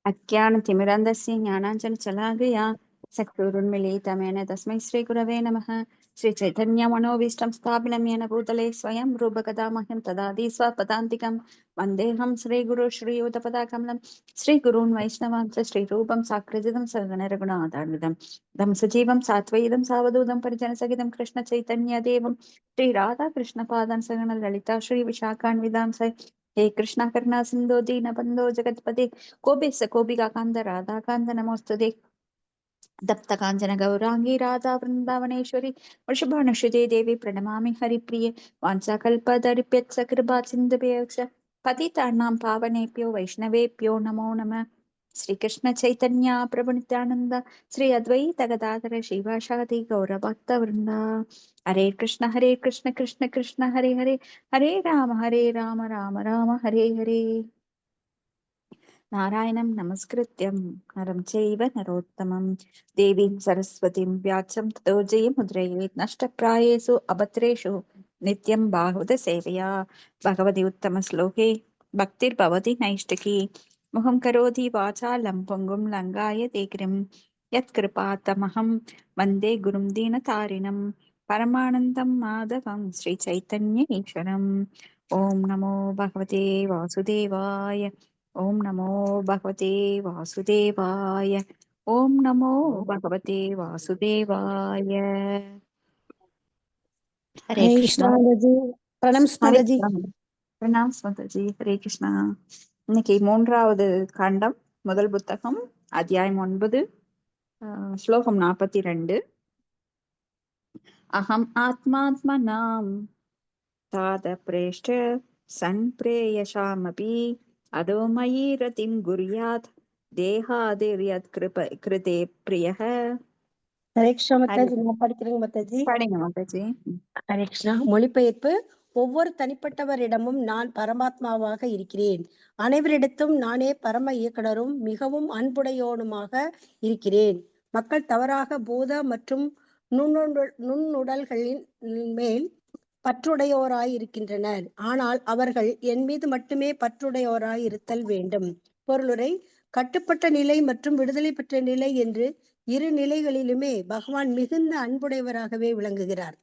अज्ञानतिमिरन्धस्य ज्ञानाञ्जनशलाकया चक्षुरुन्मीलितमेन तस्मै श्रीगुरवे नमः। श्रीचैतन्यमनोभीष्टं स्थापिनं येन भूतले स्वयं रूपकदा मह्यं ददाति स्वपदान्तिकं वन्देऽहं श्रीगुरु श्रीयुतपदाकमलं श्रीगुरून् वैष्णवांश्च श्रीरूपं साग्रजितं सगणरघुनाथान्वितं दं सजीवं सात्वैदं सावधूतं परिजनसहितं कृष्णचैतन्यदेवं श्रीराधाकृष्णपादान् सगणललिता श्रीविशाखान्वितां हे कृष्णा करुणा सिन्धो दीनबन्धो जगत्पते कोपिस्स कोपिकान्त राधाकान्त नमोऽस्तुते दत्त काञ्चन गौराङ्गी राधा वृन्दावनेश्वरी वृषभानुसुते देवी प्रणमामि हरिप्रिये वाञ्छाकल्पतरुभ्यश्च कृपा सिन्धुभ्यश्च पतितानां पावनेभ्यो वैष्णवेभ्यो नमो नमः। श्रीकृष्ण चैतन्य प्रभु नित्यानंद श्री अद्वैत गदाधर शिवासादि गौरभक्तवृंद हरे कृष्ण कृष्ण कृष्ण हरे हरे हरे राम राम राम हरे हरे। नारायणं नमस्कृत्यं नरं चैव नरोत्तमं देवीं सरस्वतीं व्यासं ततो जयमुद्रयेत् नष्टप्रायेषु अभद्रेषु नित्यं बाहुदसेवया भगवति उत्तमश्लोके भक्तिर्भवति नैष्टिकी मुहं करोति वाचालं पुङ्गुं लङ्घायते गिरिं यत्कृपातमहं वन्दे गुरुं दीनतारिणं परमानन्दं माधवं श्रीचैतन्य ईश्वरम्। ॐ नमो भगवते वासुदेवाय। ओम नमो भगवते वासुदेवाय। ओम नमो भगवते वासुदेवाय। हरे हरे कृष्णा। कृष्णा जी। प्रणम हरे जी। कृष्णा। प्रणाम जी। हरे कृष्णा। இன்னைக்கு மூன்றாவது காண்டம், முதல் புத்தகம், அத்தியாயம் 9, ஸ்லோகம் 42. அகம் ஆத்மாத்மனாம் தாத பிரேஷ்ட சம்பிரேயசாமபி அதோ மயி ரதிம் குர்யாத் தேகாதிர்யத் கிருதே பிரியः। ஹரே கிருஷ்ணா ஹரி மத்தாஜி, நான் படிக்கிறேங்க மத்தாஜி. படிங்க மாதாஜி. ஹரே கிருஷ்ணா. மொழிபெயர்ப்பு. ஒவ்வொரு தனிப்பட்டவரிடமும் நான் பரமாத்மாவாக இருக்கிறேன். அனைவரிடத்தும் நானே பரம இயக்குனரும் மிகவும் அன்புடையோனுமாக இருக்கிறேன். மக்கள் தவறாக பூத மற்றும் நுண்ணுடல்களின் மேல் பற்றுடையோராய் இருக்கின்றனர். ஆனால் அவர்கள் என் மீது மட்டுமே பற்றுடையோராய் இருத்தல் வேண்டும். பொருளுரை. கட்டுப்பட்ட நிலை மற்றும் விடுதலை பெற்ற நிலை என்று இரு நிலைகளிலுமே பகவான் மிகுந்த அன்புடையவராகவே விளங்குகிறார்.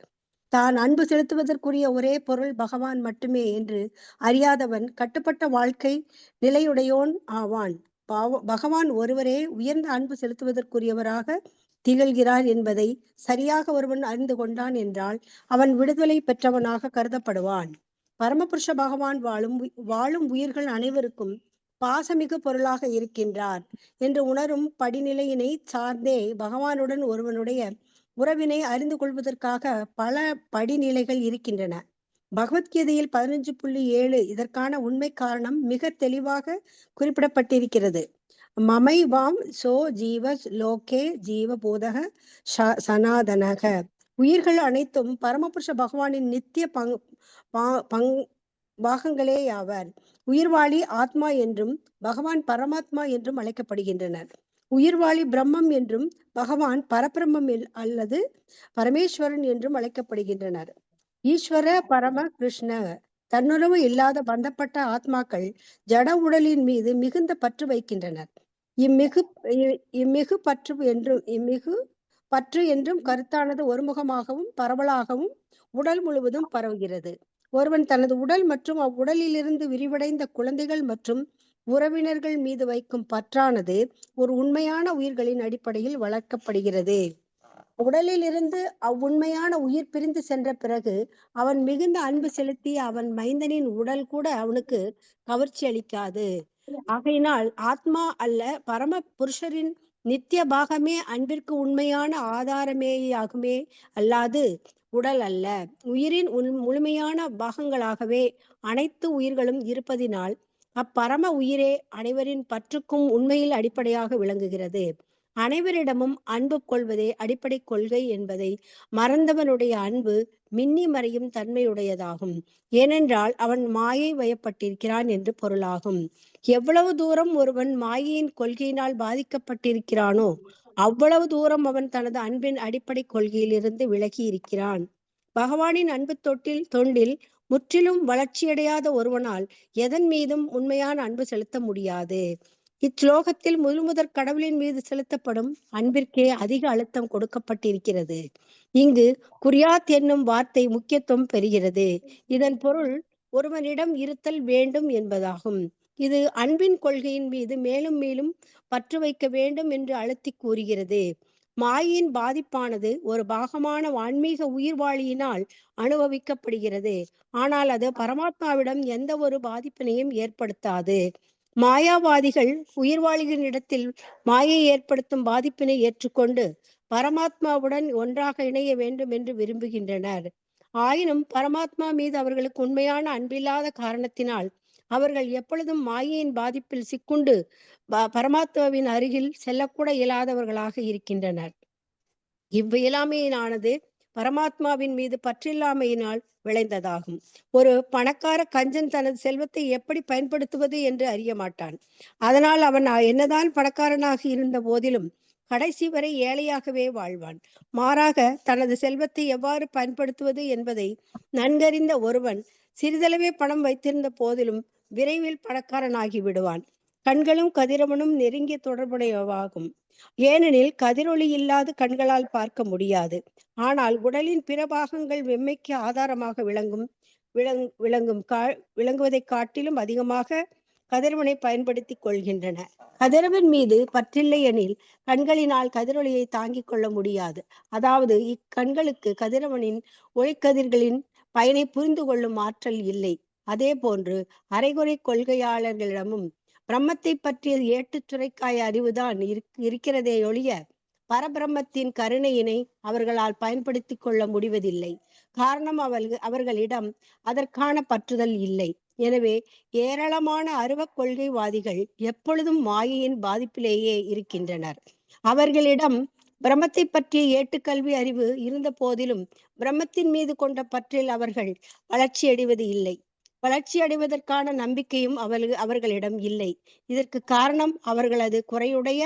தான் அன்பு செலுத்துவதற்குரிய ஒரே பொருள் பகவான் மட்டுமே என்று அறியாதவன் கட்டுப்பட்ட வாழ்க்கை நிலையுடையோன் ஆவான். பகவான் ஒருவரே உயர்ந்த அன்பு செலுத்துவதற்குரியவராக திகழ்கிறார் என்பதை சரியாக ஒருவன் அறிந்து கொண்டான் என்றால் அவன் விடுதலை பெற்றவனாக கருதப்படுவான். பரமபுருஷ பகவான் வாழும் உயிர்கள் அனைவருக்கும் பாசமிகு பொருளாக இருக்கின்றார் என்று உணரும் படிநிலையினை சார்ந்தே பகவானுடன் ஒருவனுடைய உறவினை அறிந்து கொள்வதற்காக பல படிநிலைகள் இருக்கின்றன. பகவத்கீதையில் 15.7 இதற்கான உண்மை காரணம் மிக தெளிவாக குறிப்பிடப்பட்டிருக்கிறது. மமைவாம் சோ ஜீவ லோகே ஜீவபோதக சனாதனக. உயிர்கள் அனைத்தும் பரமபுருஷ பகவானின் நித்திய பாகங்களேயாவர். உயிர்வாளி ஆத்மா என்றும் பகவான் பரமாத்மா என்றும் அழைக்கப்படுகின்றனர். உயிர்வாளி பிரம்மம் என்றும் பகவான் பரபிரம்மம் அல்லது பரமேஸ்வரன் என்றும் அழைக்கப்படுகின்றனர். ஈஸ்வர பரம கிருஷ்ண தன்னுறவு இல்லாத பந்தப்பட்ட ஆத்மாக்கள் ஜட உடலின் மீது மிகுந்த பற்று வைக்கின்றனர். இம்மிகு பற்று என்றும் கருத்தானது ஒருமுகமாகவும் பரவலாகவும் உடல் முழுவதும் பரவுகிறது. ஒருவன் தனது உடல் மற்றும் அவ்வுடலிலிருந்து விரிவடைந்த குழந்தைகள் மற்றும் உறவினர்கள் மீது வைக்கும் பற்றானது ஒரு உண்மையான உயிர்களின் அடிப்படையில் வளர்க்கப்படுகிறது. உடலில் இருந்து அவ்வுண்மையான உயிர் பிரிந்து சென்ற பிறகு அவன் மிகுந்த அன்பு செலுத்தி அவன் மைந்தனின் உடல் கூட அவனுக்கு கவர்ச்சி அளிக்காது. ஆகையினால் ஆத்மா அல்ல பரம புருஷரின் நித்திய பாகமே அன்பிற்கு உண்மையான ஆதாரமேயாகுமே அல்லாது உடல் அல்ல. உயிரின் முழுமையான பாகங்களாகவே அனைத்து உயிர்களும் இருப்பதினால் அப்பரம உயிரே அனைவரின் பற்றுக்கும் உண்மையில் அடிப்படையாக விளங்குகிறது. அனைவரிடமும் அன்பு கொள்வதே அடிப்படை கொள்கை என்பதை மறந்தவனுடைய அன்பு மின்னி மறையும் தன்மையுடையதாகும். ஏனென்றால் அவன் மாயை வயப்பட்டிருக்கிறான் என்று பொருளாகும். எவ்வளவு தூரம் ஒருவன் மாயையின் கொள்கையினால் பாதிக்கப்பட்டிருக்கிறானோ அவ்வளவு தூரம் அவன் தனது அன்பின் அடிப்படை கொள்கையிலிருந்து விலகி இருக்கிறான். பகவானின் அன்பு தொண்டில் முற்றிலும் வளர்ச்சியடையாத ஒருவனால் எதன் மீதும் உண்மையான அன்பு செலுத்த முடியாது. இச்லோகத்தில் முழுமுதற் கடவுளின் மீது செலுத்தப்படும் அன்பிற்கே அதிக அழுத்தம் கொடுக்கப்பட்டிருக்கிறது. இங்கு குரியாத் என்னும் வார்த்தை முக்கியத்துவம் பெறுகிறது. இதன் பொருள் ஒருவனிடம் இருத்தல் வேண்டும் என்பதாகும். இது அன்பின் கொள்கையின் மீது மேலும் மேலும் பற்று வைக்க வேண்டும் என்று அழுத்தி கூறுகிறது. மாயின் பாதிப்பானது ஒரு பாகமான ஆன்மீக உயிர்வாழியினால் அனுபவிக்கப்படுகிறது. ஆனால் அது பரமாத்மாவிடம் எந்த ஒரு பாதிப்பினையும் ஏற்படுத்தாது. மாயாவாதிகள் உயிர்வாழிகளிடத்தில் மாயை ஏற்படுத்தும் பாதிப்பினை ஏற்றுக்கொண்டு பரமாத்மாவுடன் ஒன்றாக இணைய வேண்டும் என்று விரும்புகின்றனர். ஆயினும் பரமாத்மா மீது அவர்களுக்கு உண்மையான அன்பில்லாத காரணத்தினால் அவர்கள் எப்பொழுதும் மாயையின் பாதிப்பில் சிக்குண்டு பரமாத்மாவின் அருகில் செல்லக்கூட இயலாதவர்களாக இருக்கின்றனர். இவ்வியலாமையினானது பரமாத்மாவின் மீது பற்றில்லாமையினால் விளைந்ததாகும். ஒரு பணக்கார கஞ்சன் தனது செல்வத்தை எப்படி பயன்படுத்துவது என்று அறிய மாட்டான். அதனால் அவன் என்னதான் பணக்காரனாக இருந்த போதிலும் கடைசி வரை ஏழையாகவே வாழ்வான். மாறாக தனது செல்வத்தை எவ்வாறு பயன்படுத்துவது என்பதை நன்கறிந்த ஒருவன் சிறிதளவே பணம் வைத்திருந்த போதிலும் விரைவில் பணக்காரனாகி விடுவான். கண்களும் கதிரவனும் நெருங்கிய தொடர்புடையவாகும். ஏனெனில் கதிரொளி இல்லாது கண்களால் பார்க்க முடியாது. ஆனால் உடலின் பிற பாகங்கள் வெம்மைக்கு ஆதாரமாக விளங்குவதை காட்டிலும் அதிகமாக கதிரவனை பயன்படுத்தி கொள்கின்றன. கதிரவன் மீது பற்றில்லை எனில் கண்களினால் கதிரொளியை தாங்கிக் கொள்ள முடியாது. அதாவது இக்கண்களுக்கு கதிரவனின் ஒளிக்கதிர்களின் பயனை புரிந்து கொள்ளும் ஆற்றல் இல்லை. அதே போன்று அரைகுறை கொள்கையாளர்களிடமும் பிரம்மத்தை பற்றிய ஏட்டுச்சுரைக்காய அறிவுதான் இருக்கிறதே ஒழிய பரபிரம்மத்தின் கருணையினை அவர்களால் பயன்படுத்தி கொள்ள முடிவதில்லை. காரணம் அவர்களிடம் அதற்கான பற்றுதல் இல்லை. எனவே ஏராளமான அருவ கொள்கைவாதிகள் எப்பொழுதும் மாயையின் பாதிப்பிலேயே இருக்கின்றனர். அவர்களிடம் பிரம்மத்தை பற்றிய ஏட்டுக்கல்வி அறிவு இருந்த போதிலும் பிரம்மத்தின் மீது கொண்ட பற்றில் அவர்கள் வளர்ச்சி அடைவது இல்லை. வளர்ச்சி அடைவதற்கான நம்பிக்கையும் அவர்களிடம் இல்லை. இதற்கு காரணம் அவர்களது குறையுடைய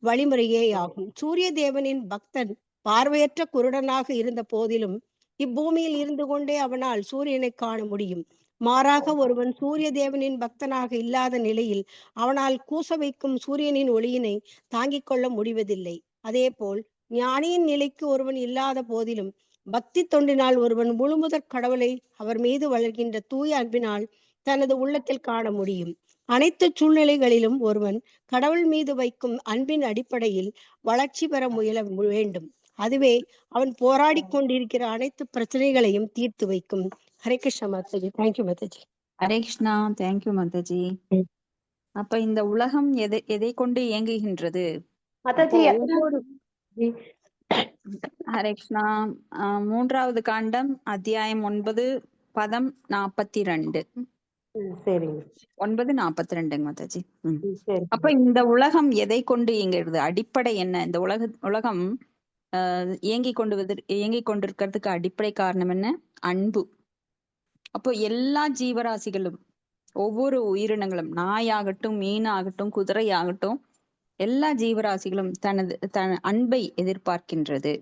வழிமுறையே ஆகும். சூரிய தேவனின் பக்தன் பார்வையற்ற குருடனாக இருந்த போதிலும் இப்பூமியில் இருந்து கொண்டே அவனால் சூரியனை காண முடியும். மாறாக ஒருவன் சூரிய தேவனின் பக்தனாக இல்லாத நிலையில் அவனால் கூச வைக்கும் சூரியனின் ஒளியினை தாங்கிக் கொள்ள முடிவதில்லை. அதே போல் ஞானியின் நிலைக்கு ஒருவன் இல்லாத போதிலும் பக்தி தொண்டினால் ஒருவன் முழுமுதற் கடவுளை அவர் மீது வளர்கின்ற தூய அன்பினால் தனது உள்ளத்தில் காண முடியும். அனைத்து சூழ்நிலைகளிலும் ஒருவன் கடவுள் மீது வைக்கும் அன்பின் அடிப்படையில் வளர்ச்சி பெற முயல வேண்டும். அதுவே அவன் போராடி கொண்டிருக்கிற அனைத்து பிரச்சனைகளையும் தீர்த்து வைக்கும். ஹரே கிருஷ்ணா மாதாஜி. தேங்க்யூ மாதாஜி. ஹரே கிருஷ்ணா. தேங்க்யூ மாதாஜி. அப்ப இந்த உலகம் எதை கொண்டு இயங்குகின்றது? ஹரே கிருஷ்ணா. 3வது காண்டம் அத்தியாயம் 9 பதம் 42. 9:42 மாதாஜி. அப்ப இந்த உலகம் எதை கொண்டு இயங்குகிறது? அடிப்படை என்ன? இந்த உலகம் இயங்கிக் கொண்டிருக்கிறதுக்கு அடிப்படை காரணம் என்ன? அன்பு. அப்போ எல்லா ஜீவராசிகளும், ஒவ்வொரு உயிரினங்களும், நாயாகட்டும், மீனாகட்டும், குதிரையாகட்டும், எல்லா ஜீவராசிகளும் தன் அன்பை எதிர்பார்க்கின்றது.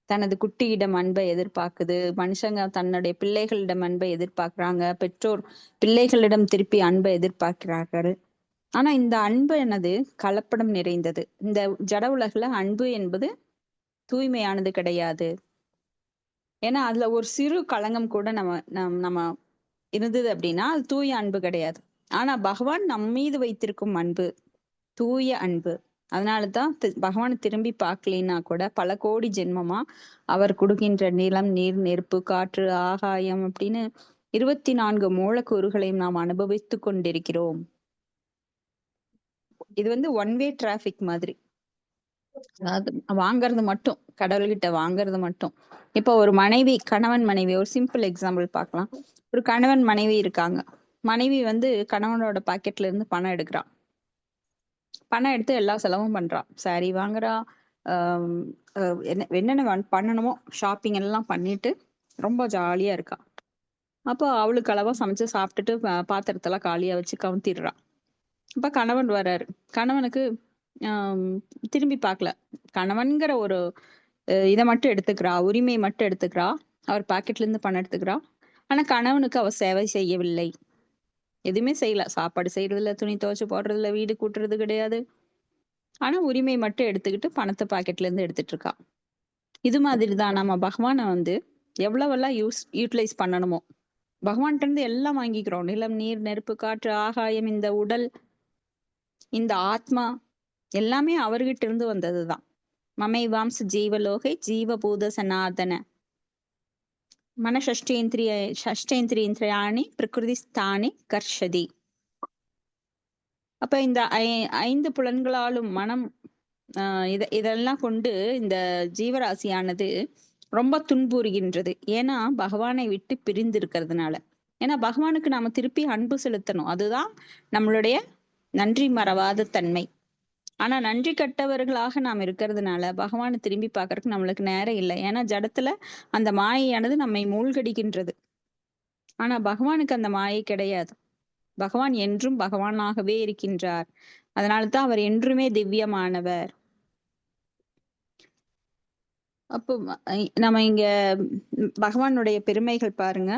தனது குட்டியிடம் அன்பை எதிர்பார்க்குது. மனுஷங்க தன்னுடைய பிள்ளைகளிடம் அன்பை எதிர்பார்க்கிறாங்க. பெற்றோர் பிள்ளைகளிடம் திருப்பி அன்பை எதிர்பார்க்கிறார்கள். ஆனா இந்த அன்பு என்னது? கலப்படம் நிறைந்தது. இந்த ஜட உலகுல அன்பு என்பது தூய்மையானது கிடையாது. ஏன்னா அதுல ஒரு சிறு களங்கம் கூட நம்ம இருந்தது அப்படின்னா அது தூய அன்பு கிடையாது. ஆனா பகவான் நம் மீது வைத்திருக்கும் அன்பு தூய அன்பு. அதனாலதான் பகவானை திரும்பி பார்க்கலைன்னா கூட பல கோடி ஜென்மமா அவர் கொடுக்கின்ற நிலம், நீர், நெருப்பு, காற்று, ஆகாயம் அப்படின்னு 24 மூலக்கூறுகளையும் நாம் அனுபவித்து கொண்டிருக்கிறோம். இது ஒன் வே டிராபிக் மாதிரி. அதாவது வாங்கறது மட்டும், கடவுள்கிட்ட வாங்கறது மட்டும். இப்ப ஒரு மனைவி, கணவன் மனைவி, ஒரு சிம்பிள் எக்ஸாம்பிள் பார்க்கலாம். ஒரு கணவன் மனைவி இருக்காங்க. மனைவி கணவனோட பாக்கெட்ல இருந்து பணம் எடுக்கிறா. பணம் எடுத்து எல்லா செலவும் பண்றா. சாரி வாங்குறா, என்னென்ன பண்ணணுமோ ஷாப்பிங் எல்லாம் பண்ணிட்டு ரொம்ப ஜாலியா இருக்கா. அப்போ அவளுக்கு அளவா சமைச்சு சாப்பிட்டுட்டு பாத்திரத்தெல்லாம் காலியா வச்சு கவுத்திடுறா. அப்ப கணவன் வர்றாரு. கணவனுக்கு திரும்பி பார்க்கல. கணவன்கிற ஒரு இதை மட்டும் எடுத்துக்கிறா, உரிமை மட்டும் எடுத்துக்கிறா. அவர் பாக்கெட்ல இருந்து பணம் எடுத்துக்கிறா. ஆனா கணவனுக்கு அவ சேவை செய்யவில்லை. எதுவுமே செய்யல. சாப்பாடு செய்யறது இல்ல, துணி துவைச்சு போடுறது இல்ல, வீடு கூட்டுறது கிடையாது. ஆனா உரிமை மட்டும் எடுத்துக்கிட்டு பணத்தை பாக்கெட்ல இருந்து எடுத்துட்டு இருக்கா. இது மாதிரி தான் நம்ம பகவானை வந்து எவ்வளவெல்லாம் யூட்டிலைஸ் பண்ணணுமோ. பகவான்கிட்ட இருந்து எல்லாம் வாங்கிக்கிறோம். நிலம், நீர், நெருப்பு, காற்று, ஆகாயம், இந்த உடல், இந்த ஆத்மா எல்லாமே அவர்கிட்ட இருந்து வந்ததுதான். மமைவாம்ச ஜீவலோகை ஜீவபூத சனாதன ஷஷ்டேந்திரியாணி பிரகிருதிஸ்தானி கர்ஷதி. அப்ப இந்த 5 புலன்களாலும் மனம் இதெல்லாம் கொண்டு இந்த ஜீவராசியானது ரொம்ப துன்புறுகின்றது. ஏன்னா பகவானை விட்டு பிரிந்து இருக்கிறதுனால. ஏன்னா பகவானுக்கு நாம திருப்பி அன்பு செலுத்தணும். அதுதான் நம்மளுடைய நன்றி மறவாத தன்மை. ஆனா நன்றி கட்டவர்களாக நாம் இருக்கிறதுனால பகவானை திரும்பி பார்க்கறதுக்கு நம்மளுக்கு நேரம் இல்லை. ஏன்னா ஜடத்துல அந்த மாயையானது நம்மை மூழ்கடிக்கின்றது. ஆனா பகவானுக்கு அந்த மாயை கிடையாது. பகவான் என்றும் பகவானாகவே இருக்கின்றார். அதனால்தான் அவர் என்றுமே திவ்யமானவர். அப்போ நம்ம இங்க பகவானுடைய பெருமைகள் பாருங்க.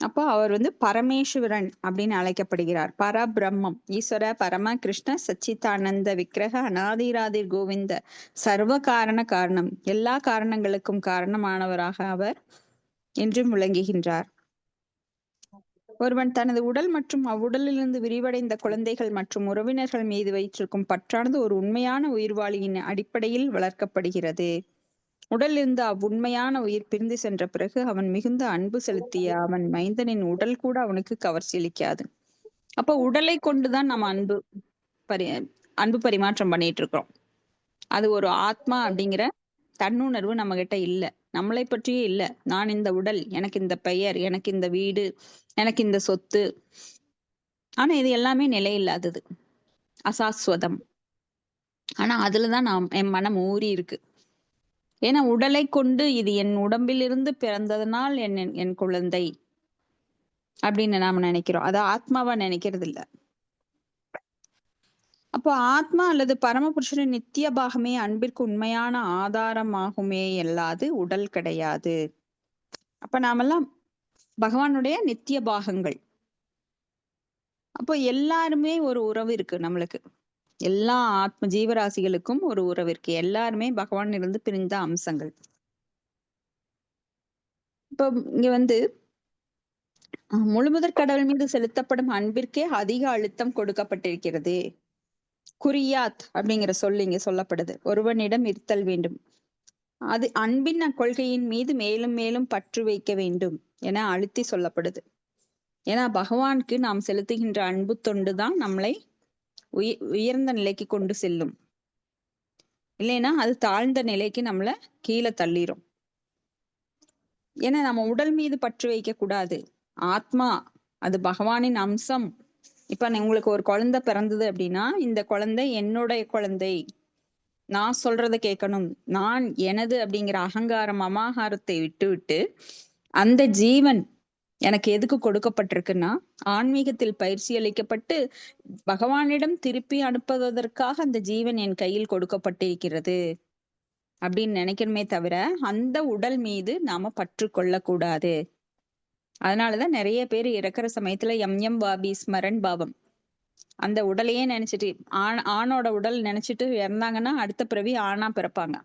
அப்போ அவர் வந்து பரமேஸ்வரன் அப்படின்னு அழைக்கப்படுகிறார். பரபிரம்மம், ஈஸ்வர பரம கிருஷ்ண சச்சிதானந்த விக்கிரக அநாதிராதிர் கோவிந்த சர்வ காரண காரணம், எல்லா காரணங்களுக்கும் காரணமானவராக அவர் என்றும் விளங்குகின்றார். ஒருவன் தனது உடல் மற்றும் அவ்வுடலிலிருந்து விரிவடைந்த குழந்தைகள் மற்றும் உறவினர்கள் மீது வைத்திருக்கும் பற்றானது ஒரு உண்மையான உயிர்வாளியின் அடிப்படையில் வளர்க்கப்படுகிறது. உடலிருந்து அவ்வுண்மையான உயிர் பிரிந்து சென்ற பிறகு அவன் மிகுந்த அன்பு செலுத்திய அவன் மைந்தனின் உடல் கூட அவனுக்கு கவர்ச்சியளிக்காது. அப்ப உடலை கொண்டுதான் நம்ம அன்பு பரிமாற்றம் பண்ணிட்டு இருக்கிறோம். அது ஒரு ஆத்மா அப்படிங்கிற தன்னுணர்வு நம்ம கிட்ட இல்ல. நம்மளை பற்றியே இல்ல. நான் இந்த உடல், எனக்கு இந்த பெயர், எனக்கு இந்த வீடு, எனக்கு இந்த சொத்து. ஆனா இது எல்லாமே நிலையில்லாதது, அசாஸ்வதம். ஆனா அதுலதான் என் மனம் ஊறி இருக்கு. ஏன்னா உடலை கொண்டு இது என் உடம்பிலிருந்து பிறந்ததனால் என் குழந்தை அப்படின்னு நாம நினைக்கிறோம். அது ஆத்மாவா நினைக்கிறது இல்ல. அப்போ ஆத்மா அல்லது பரமபுருஷனின் நித்திய பாகமே அன்பிற்கு உண்மையான ஆதாரமாகுமே அல்லாது உடல் கிடையாது. அப்ப நாமெல்லாம் பகவானுடைய நித்திய பாகங்கள். அப்போ எல்லாருமே ஒரு உறவு இருக்கு நம்மளுக்கு. எல்லா ஆத்ம ஜீவராசிகளுக்கும் ஒரு உறவு இருக்கு. எல்லாருமே பகவான் இருந்து பிரிந்த அம்சங்கள். இப்போ இங்க வந்து முழுமுதற் கடவுள் மீது செலுத்தப்படும் அன்பிற்கே அதிக அழுத்தம் கொடுக்கப்பட்டிருக்கிறது. குறியாத் அப்படிங்கிற சொல் இங்க சொல்லப்படுது. ஒருவனிடம் இருத்தல் வேண்டும். அது அன்பின் கொள்கையின் மீது மேலும் மேலும் பற்று வைக்க வேண்டும் என அழுத்தி சொல்லப்படுது. ஏன்னா பகவானுக்கு நாம் செலுத்துகின்ற அன்பு தொண்டுதான் நம்மளை உயர்ந்த நிலைக்கு கொண்டு செல்லும். இல்லைன்னா அது தாழ்ந்த நிலைக்கு நம்மள கீழே தள்ளிரும். ஏன்னா நம்ம உடல் மீது பற்று வைக்க கூடாது. ஆத்மா அது பகவானின் அம்சம். இப்ப உங்களுக்கு ஒரு குழந்தை பிறந்தது அப்படின்னா, இந்த குழந்தை என்னுடைய குழந்தை, நான் சொல்றத கேட்கணும், நான் எனது அப்படிங்கிற அகங்காரம் அமாகாரத்தை விட்டு அந்த ஜீவன் எனக்கு எதுக்கு கொடுக்கப்பட்டிருக்குன்னா ஆன்மீகத்தில் பயிற்சி அளிக்கப்பட்டு பகவானிடம் திருப்பி அனுப்புவதற்காக அந்த ஜீவன் என் கையில் கொடுக்கப்பட்டிருக்கிறது அப்படின்னு நினைக்கணுமே தவிர அந்த உடல் மீது நாம பற்று கொள்ளக்கூடாது. அதனாலதான் நிறைய பேர் இறக்குற சமயத்துல எம் பாபி ஸ்மரன் பாவம், அந்த உடலையே நினைச்சிட்டு ஆணோட உடல் நினைச்சிட்டு இறந்தாங்கன்னா அடுத்த பிறவி ஆணா பிறப்பாங்க.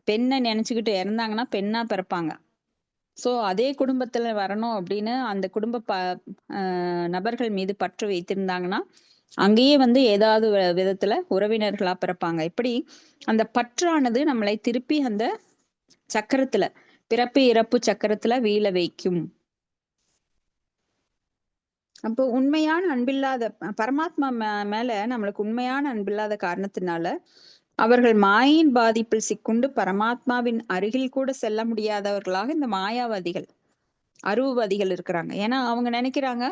பெண்ணை நினைச்சுக்கிட்டு இறந்தாங்கன்னா பெண்ணா பிறப்பாங்க. சோ அதே குடும்பத்துல வரணும் அப்படின்னு அந்த குடும்ப நபர்கள் மீது பற்று வைத்திருந்தாங்கன்னா அங்கேயே வந்து ஏதாவது விதத்துல உறவினர்களா பிறப்பாங்க. இப்படி அந்த பற்றானது நம்மளை திருப்பி அந்த சக்கரத்துல, பிறப்பு இறப்பு சக்கரத்துல வீழ வைக்கும். அப்போ உண்மையான அன்பில்லாத பரமாத்மா மேல நம்மளுக்கு உண்மையான அன்பில்லாத காரணத்தினால அவர்கள் மாயின் பாதிப்பில் சிக்குண்டு பரமாத்மாவின் அருகில் கூட செல்ல முடியாதவர்களாக இந்த மாயாவாதிகள், அருவவாதிகள் இருக்கிறாங்க. ஏன்னா அவங்க நினைக்கிறாங்க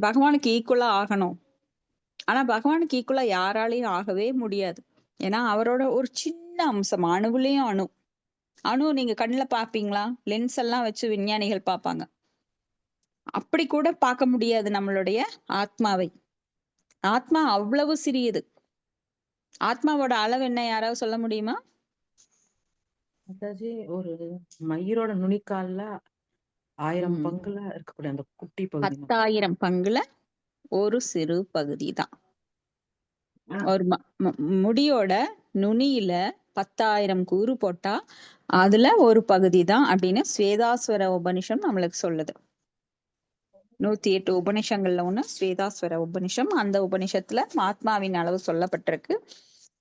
பகவானுக்கு ஈக்குவலா ஆகணும். ஆனா பகவானுக்கு ஈக்குவலா யாராலையும் ஆகவே முடியாது. ஏன்னா அவரோட ஒரு சின்ன அம்சம், அணுவுலயும் அணு நீங்க கண்ணுல பாப்பீங்களா? லென்ஸ் எல்லாம் வச்சு விஞ்ஞானிகள் பார்ப்பாங்க. அப்படி கூட பார்க்க முடியாது நம்மளுடைய ஆத்மாவை. ஆத்மா அவ்வளவு சிறியது. ஆத்மாவோட அளவு என்ன யாராவது சொல்ல முடியுமா? அதாவது ஒரு மயிரோட நுனிக்கால்ல 1000 பங்குல இருக்கக்கூடிய அந்த குட்டி பகுதி. 10,000 பங்குல ஒரு சிறு பகுதி தான். ஒரு முடியோட நுனியில 10,000 கூறு போட்டா அதுல ஒரு பகுதி தான் அப்படின்னு ஸ்வேதாஸ்வர உபனிஷம் நம்மளுக்கு சொல்லுது. 108 உபனிஷங்கள்ல ஒண்ணு ஸ்வேதாஸ்வர உபனிஷம். அந்த உபனிஷத்துல ஆத்மாவின் அளவு சொல்லப்பட்டிருக்கு.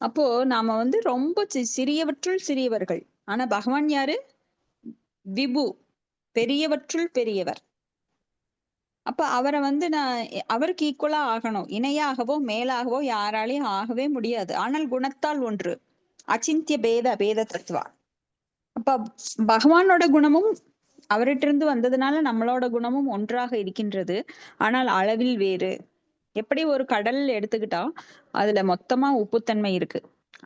அப்போ நாம ரொம்ப சிறியவற்றுள் சிறியவர்கள். ஆனா பகவான் யாரு? விபு, பெரியவற்றுள் பெரியவர். அப்ப அவரை நான் அவருக்கு ஈக்குவலா ஆகணும். இணையாகவோ மேலாகவோ யாராலையும் ஆகவே முடியாது. ஆனால் குணத்தால் ஒன்று. அச்சிந்திய பேத தத்துவா. அப்ப பகவானோட குணமும் அவர்கிட்ட இருந்து வந்ததுனால நம்மளோட குணமும் ஒன்றாக இருக்கின்றது. ஆனால் அளவில் வேறு. எப்படி ஒரு கடல் எடுத்துக்கிட்டா அதுல மொத்தமா உப்புத்தன்மை இருக்கு.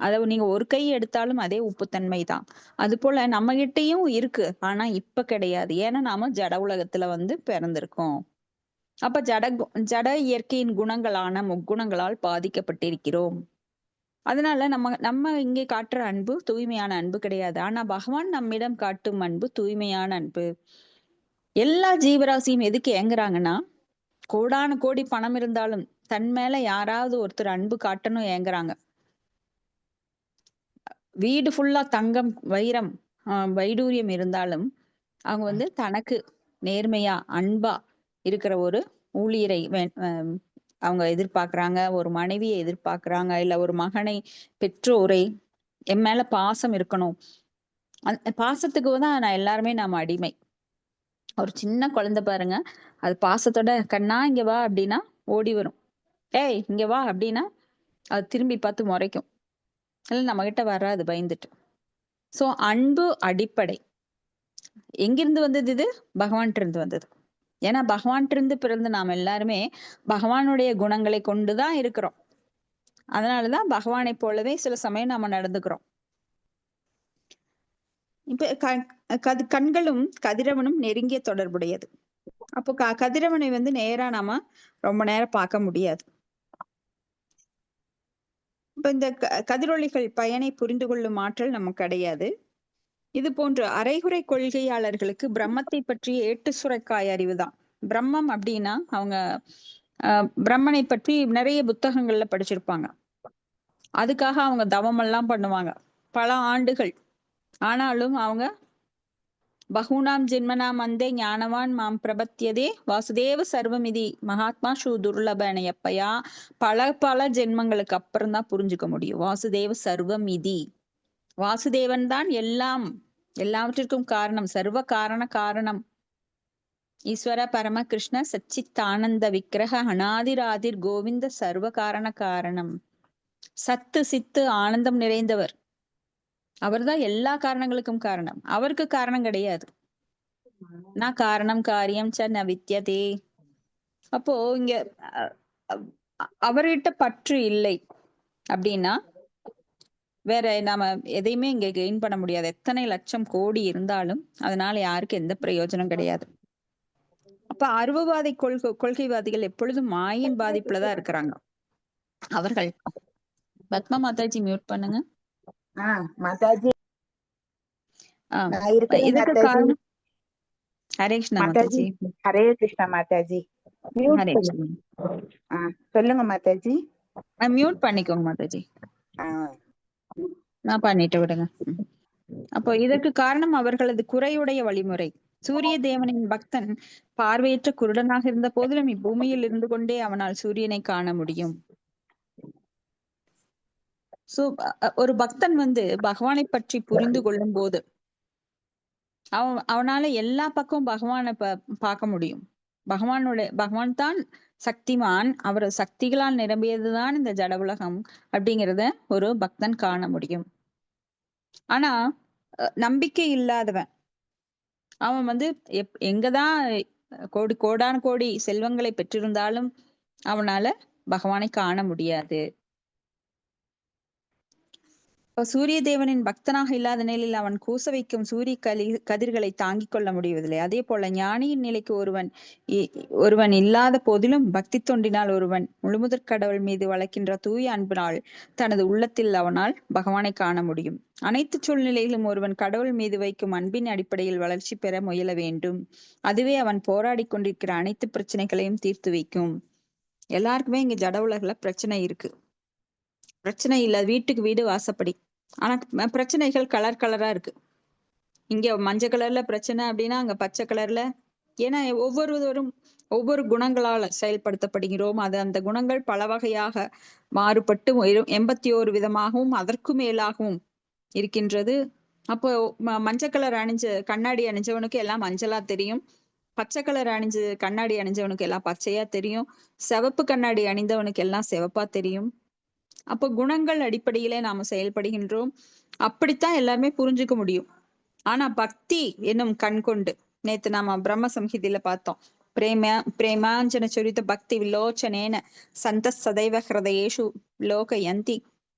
அத நீங்க ஒரு கை எடுத்தாலும் அதே உப்புத்தன்மை தான். அது போல நம்ம கிட்டயும் இருக்கு. ஆனா இப்ப கிடையாது. ஏன்னா நாம ஜட உலகத்துல பிறந்திருக்கோம். அப்ப ஜட இயற்கையின் குணங்களான முக்குணங்களால் பாதிக்கப்பட்டிருக்கிறோம். அதனால நம்ம இங்கே காட்டுற அன்பு தூய்மையான அன்பு கிடையாது. ஆனா பகவான் நம்மிடம் காட்டும் அன்பு தூய்மையான அன்பு. எல்லா ஜீவராசியும் எதுக்கு ஏங்குறாங்கன்னா, கோடான கோடி பணம் இருந்தாலும் தன் மேல யாராவது ஒருத்தர் அன்பு காட்டணும் ஏங்குறாங்க. வீடு ஃபுல்லா தங்கம், வைரம், வைடூரியம் இருந்தாலும் அவங்க தனக்கு நேர்மையா அன்பா இருக்கிற ஒரு ஊழியரை அவங்க எதிர்பார்க்கறாங்க. ஒரு மனைவியை எதிர்பார்க்கறாங்க. இல்ல ஒரு மகனை, பெற்றோரை என் மேல பாசம் இருக்கணும். பாசத்துக்கு தான் எல்லாருமே நாம அடிமை. ஒரு சின்ன குழந்தை பாருங்க, அது பாசத்தோட கண்ணா இங்க வா அப்படின்னா ஓடி வரும். ஏய் இங்க வா அப்படின்னா அது திரும்பி பார்த்து முறைக்கும். இல்ல நம்ம கிட்ட வராது பயந்துட்டு. சோ அன்பு அடிப்படை. எங்கிருந்து வந்தது? இது பகவான்கிட்ட இருந்து வந்தது. ஏன்னா பகவான்கிட்ட இருந்து பிறந்த நாம எல்லாருமே பகவானுடைய குணங்களை கொண்டுதான் இருக்கிறோம். அதனாலதான் பகவானை போலவே சில சமயம் நாம நடந்துக்கிறோம். இப்ப கண்களும் கதிரவனும் நெருங்கிய தொடர்புடையது. அப்போ கதிரவனை நேரா நாம ரொம்ப நேரம் பார்க்க முடியாது. இப்ப இந்த கதிரொளிகள் பயனை புரிந்து கொள்ளும் ஆற்றல் நமக்கு கிடையாது. இது போன்ற அரைகுறை கொள்கையாளர்களுக்கு பிரம்மத்தை பற்றிய ஏட்டு சுரைக்காய் அறிவுதான். பிரம்மம் அப்படின்னா அவங்க பிரம்மனை பற்றி நிறைய புத்தகங்கள்ல படிச்சிருப்பாங்க. அதுக்காக அவங்க தவம் எல்லாம் பண்ணுவாங்க பல ஆண்டுகள். ஆனாலும் அவங்க பகுனாம் ஜென்மனாம் அந்தே ஞானவான் மாம் பிரபத்தியதே வாசுதேவ சர்வமிதி மகாத்மா ஸ்ரூ துர்லபனையப்பையா பல ஜென்மங்களுக்கு அப்புறம் தான் புரிஞ்சுக்க முடியும். வாசுதேவ சர்வமிதி, வாசுதேவன் தான் எல்லாவற்றிற்கும் காரணம், சர்வ காரணம். ஈஸ்வர பரம கிருஷ்ண சச்சித் ஆனந்த விக்கிரக அநாதிராதிர் கோவிந்த சர்வ காரணம். சத்து சித்து ஆனந்தம் நிறைந்தவர். அவர்தான் எல்லா காரணங்களுக்கும் காரணம். அவருக்கு காரணம் கிடையாது. நான் காரணம் காரியம் ச ந வித்யதே. அப்போ இங்க அவர்கிட்ட பற்று இல்லை அப்படின்னா வேற நாம எதையுமே இங்க கெயின் பண்ண முடியாது. எத்தனை லட்சம் கோடி இருந்தாலும் அதனால யாருக்கு எந்த பிரயோஜனம் கிடையாது. அப்ப அருவவாதி கொள்கைவாதிகள் எப்பொழுதும் மாயின் பாதிப்புலதான் இருக்கிறாங்க. அவர்கள் பத்மா மாதாஜி மியூட் பண்ணுங்க. மாதாஜி இதுக்கு காரணம் ஹரே கிருஷ்ணா மாதாஜி. ஹரே கிருஷ்ணா மாதாஜி. ஹரே கிருஷ்ணா. சொல்லுங்க மாதாஜி. மியூட் பண்ணிக்கோங்க மாதாஜி. நான் பண்ணிட்டு விடுங்க. அப்போ இதற்கு காரணம் அவர்களது குறையுடைய வழிமுறை. சூரிய தேவனின் பக்தன் பார்வையற்ற குருடனாக இருந்த போதிலும் இப்பூமியில் இருந்து கொண்டே அவனால் சூரியனை காண முடியும். ஒரு பக்தன் பகவானை பற்றி புரிந்து கொள்ளும் போது அவனால எல்லா பக்கம் பகவானை பார்க்க முடியும். பகவான் தான் சக்திமான். அவர் சக்திகளால் நிரம்பியதுதான் இந்த ஜட உலகம் அப்படிங்கிறத ஒரு பக்தன் காண முடியும். ஆனா நம்பிக்கை இல்லாதவன் அவன் எங்கதான் கோடான கோடி செல்வங்களை பெற்றிருந்தாலும் அவனால பகவானை காண முடியாது. சூரிய தேவனின் பக்தனாக இல்லாத நிலையில் அவன் கூச வைக்கும் சூரிய கதிர்களை தாங்கிக் கொள்ள முடிவதில்லை. அதே போல ஞானியின் நிலைக்கு ஒருவன் இல்லாத போதிலும் பக்தி தொண்டினால் ஒருவன் முழுமுதற் கடவுள் மீது வளர்க்கின்ற தூய அன்பினால் தனது உள்ளத்தில் அவனால் பகவானை காண முடியும். அனைத்து சூழ்நிலையிலும் ஒருவன் கடவுள் மீது வைக்கும் அன்பின் அடிப்படையில் வளர்ச்சி பெற முயல வேண்டும். அதுவே அவன் போராடி கொண்டிருக்கிற அனைத்து பிரச்சனைகளையும் தீர்த்து வைக்கும். எல்லாருக்குமே இங்க ஜட உலகுல பிரச்சனை இருக்கு. பிரச்சனை இல்ல, வீட்டுக்கு வீடு வாசப்படி. ஆனா பிரச்சனைகள் கலர் கலரா இருக்கு. இங்க மஞ்சள் கலர்ல பிரச்சனை அப்படின்னா அங்க பச்சை கலர்ல. ஏன்னா ஒவ்வொருவரும் ஒவ்வொரு குணங்களால செயல்படுத்தப்படுகிறோம். அது அந்த குணங்கள் பல வகையாக மாறுபட்டு 81 விதமாகவும் அதற்கு மேலாகவும் இருக்கின்றது. அப்போ மஞ்சள் கலர் கண்ணாடி அணிஞ்சவனுக்கு எல்லாம் மஞ்சளா தெரியும். பச்சை கலர் கண்ணாடி அணிஞ்சவனுக்கு எல்லாம் பச்சையா தெரியும். சிவப்பு கண்ணாடி அணிந்தவனுக்கு எல்லாம் சிவப்பா தெரியும். அப்போ குணங்கள் அடிப்படையிலே நாம செயல்படுகின்றோம். அப்படித்தான் எல்லாருமே புரிஞ்சுக்க முடியும். ஆனா பக்தி என்னும் கண் கொண்டு நேத்து நாம பிரம்ம சம்ஹிதியில பார்த்தோம். பிரேமாஞ்சன சொரித்த பக்தி விலோச்சனேன சந்த சதைவ ஹிருதயேஷு லோகயந்தி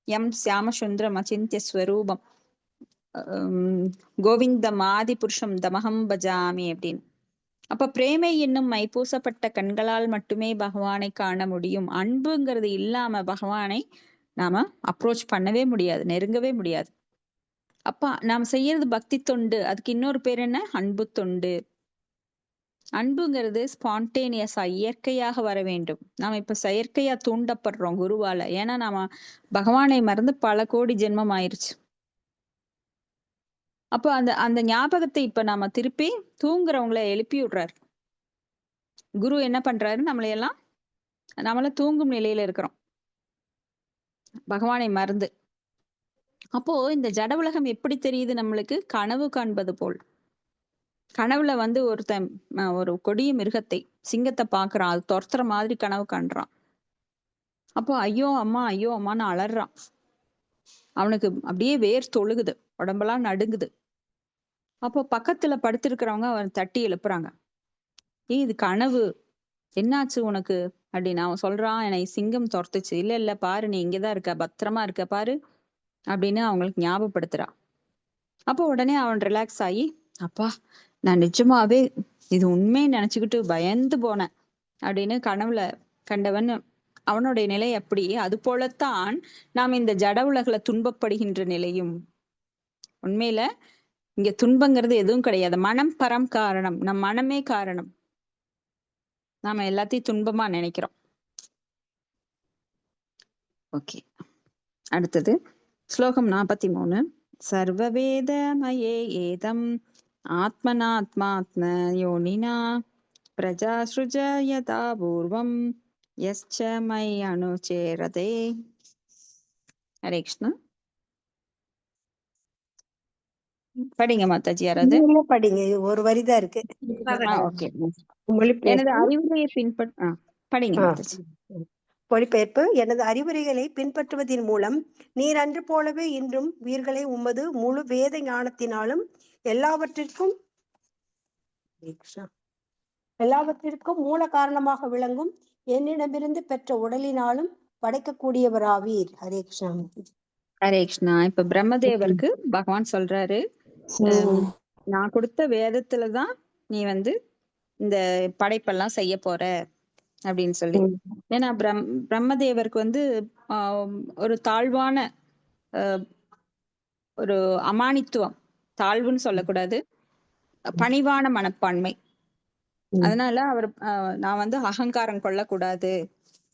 எம் சியாம சுந்தரம் அச்சிந்திய ஸ்வரூபம் கோவிந்தம் ஆதி புருஷம் தமகம் பஜாமி அப்படின்னு. அப்ப பிரேமை என்னும் மைப்பூசப்பட்ட கண்களால் மட்டுமே பகவானை காண முடியும். அன்புங்கிறது இல்லாம பகவானை நாம அப்ரோச் பண்ணவே முடியாது, நெருங்கவே முடியாது. அப்ப நாம் செய்யறது பக்தி தொண்டு. அதுக்கு இன்னொரு பேர் என்ன? அன்பு தொண்டு. அன்புங்கிறது ஸ்பான்டேனியஸா இயற்கையாக வர வேண்டும். நாம இப்ப செயற்கையா தூண்டப்படுறோம் குருவால. ஏன்னா நாம பகவானை மறந்து பல கோடி ஜென்மம் ஆயிருச்சு. அப்போ அந்த அந்த ஞாபகத்தை இப்ப நாம திருப்பி தூங்குறவங்கள எழுப்பி விடுறாரு. குரு என்ன பண்றாரு? நம்மள தூங்கும் நிலையில இருக்கிறோம் பகவானை மறந்து. அப்போ இந்த ஜட உலகம் எப்படி தெரியுது நம்மளுக்கு? கனவு காண்பது போல். கனவுல ஒருத்தன் ஒரு கொடிய மிருகத்தை, சிங்கத்தை பாக்குறான். அது துரத்துற மாதிரி கனவு காண்றான். அப்போ ஐயோ அம்மான்னு அலறான். அவனுக்கு அப்படியே வேர் தொழுகுது, உடம்பெல்லாம் நடுங்குது. அப்போ பக்கத்துல படுத்திருக்கிறவங்க அவன் தட்டி எழுப்புறாங்க. இது கனவு, என்னாச்சு உனக்கு அப்படின்னு. அவன் சொல்றான், என்னை சிங்கம் துரத்துச்சு. இல்ல பாரு, நீ இங்கதான் இருக்க, பத்திரமா இருக்க பாரு அப்படின்னு அவங்களுக்கு ஞாபகப்படுத்துறான். அப்போ உடனே அவன் ரிலாக்ஸ் ஆகி, அப்பா நான் நிஜமாவே இது உண்மையை நினைச்சுக்கிட்டு பயந்து போனேன் அப்படின்னு கனவுல கண்டவன். அவனுடைய நிலை அப்படி. அது போலத்தான் நாம் இந்த ஜட உலகுல துன்பப்படுகின்ற நிலையும். உண்மையில இங்க துன்பங்கிறது எதுவும் கிடையாது. மனம் பரம் காரணம். நம் மனமே காரணம். நாம எல்லாத்தையும் துன்பமா நினைக்கிறோம். ஓகே, அடுத்தது ஸ்லோகம் 43. சர்வவேதமயே ஏதம் ஆத்மனாத்மாத்ம யோனினா பிரஜாஸ்ருஜ யதா பூர்வம் யஸ்ச மை அனுசேரதே. ஹரே கிருஷ்ணா. படிங்க மாதாஜி யாராவது. படிங்க, ஒரு வரிதான் இருக்கு. ஓகே, மொழிபெயர்ப்பு. எனது அறிவுரையை படிங்க மாதாஜி. மொழிபெயர்ப்பு. எனது அறிவுரைகளை பின்பற்றுவதன் மூலம் நீர் அன்று போலவே இன்றும் உயிர்களை உமது முழு வேத ஞானத்தினாலும் எல்லாவற்றிற்கும் மூல காரணமாக விளங்கும் என்னிடமிருந்து பெற்ற உடலினாலும் படைக்கக்கூடியவராவீர். ஹரே கிருஷ்ணா. ஹரே கிருஷ்ணா. இப்ப பிரம்மதேவருக்கு பகவான் சொல்றாரு, நான் கொடுத்த வேதத்துலதான் நீ இந்த படைப்பெல்லாம் செய்ய போற அப்படின்னு சொல்லி. ஏன்னா பிரம்மதேவருக்கு ஒரு தாழ்வான ஒரு அமானித்துவம், தாழ்வுன்னு சொல்லக்கூடாது, பணிவான மனப்பான்மை. அதனால அவர் நான் அகங்காரம் கொள்ளக்கூடாது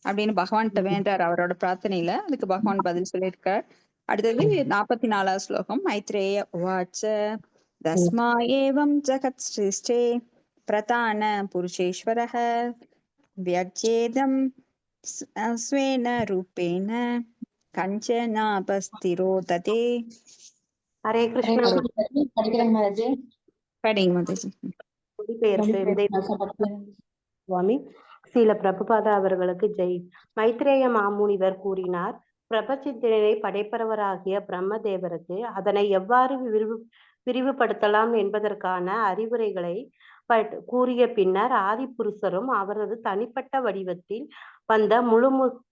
அப்படின்னு பகவான்கிட்ட வேண்டார் அவரோட பிரார்த்தனையில. அதுக்கு பகவான் பதில் சொல்லியிருக்கார். அடுத்தது 44வது ஸ்லோகம். மைத்ரேய உவாச்ச தஸ்மா ஏவம் ஜகத் ஸ்ரீஷ்டே பிரதான புருஷேஸ்வரः வியஜ்யேதம் ஸ்வேன ரூபேன கஞ்சனாபஸ்திரோததே. ஹரே கிருஷ்ணா. படிக்கிறேன் மாதாஜி. படிங்க மாதாஜி. சுவாமி ஸ்ரீல பிரபுபாதா அவர்களுக்கு ஜெய். மைத்ரேய மாமுனிவர் கூறினார், பிரபஞ்சத்தினை படைப்பவராகிய பிரம்மதேவருக்கு அதனை எவ்வாறு விரிவுபடுத்தலாம் என்பதற்கான அறிவுரைகளை கூறிய பின்னர் ஆதிபுருஷரும் அவரது தனிப்பட்ட வடிவத்தில் வந்த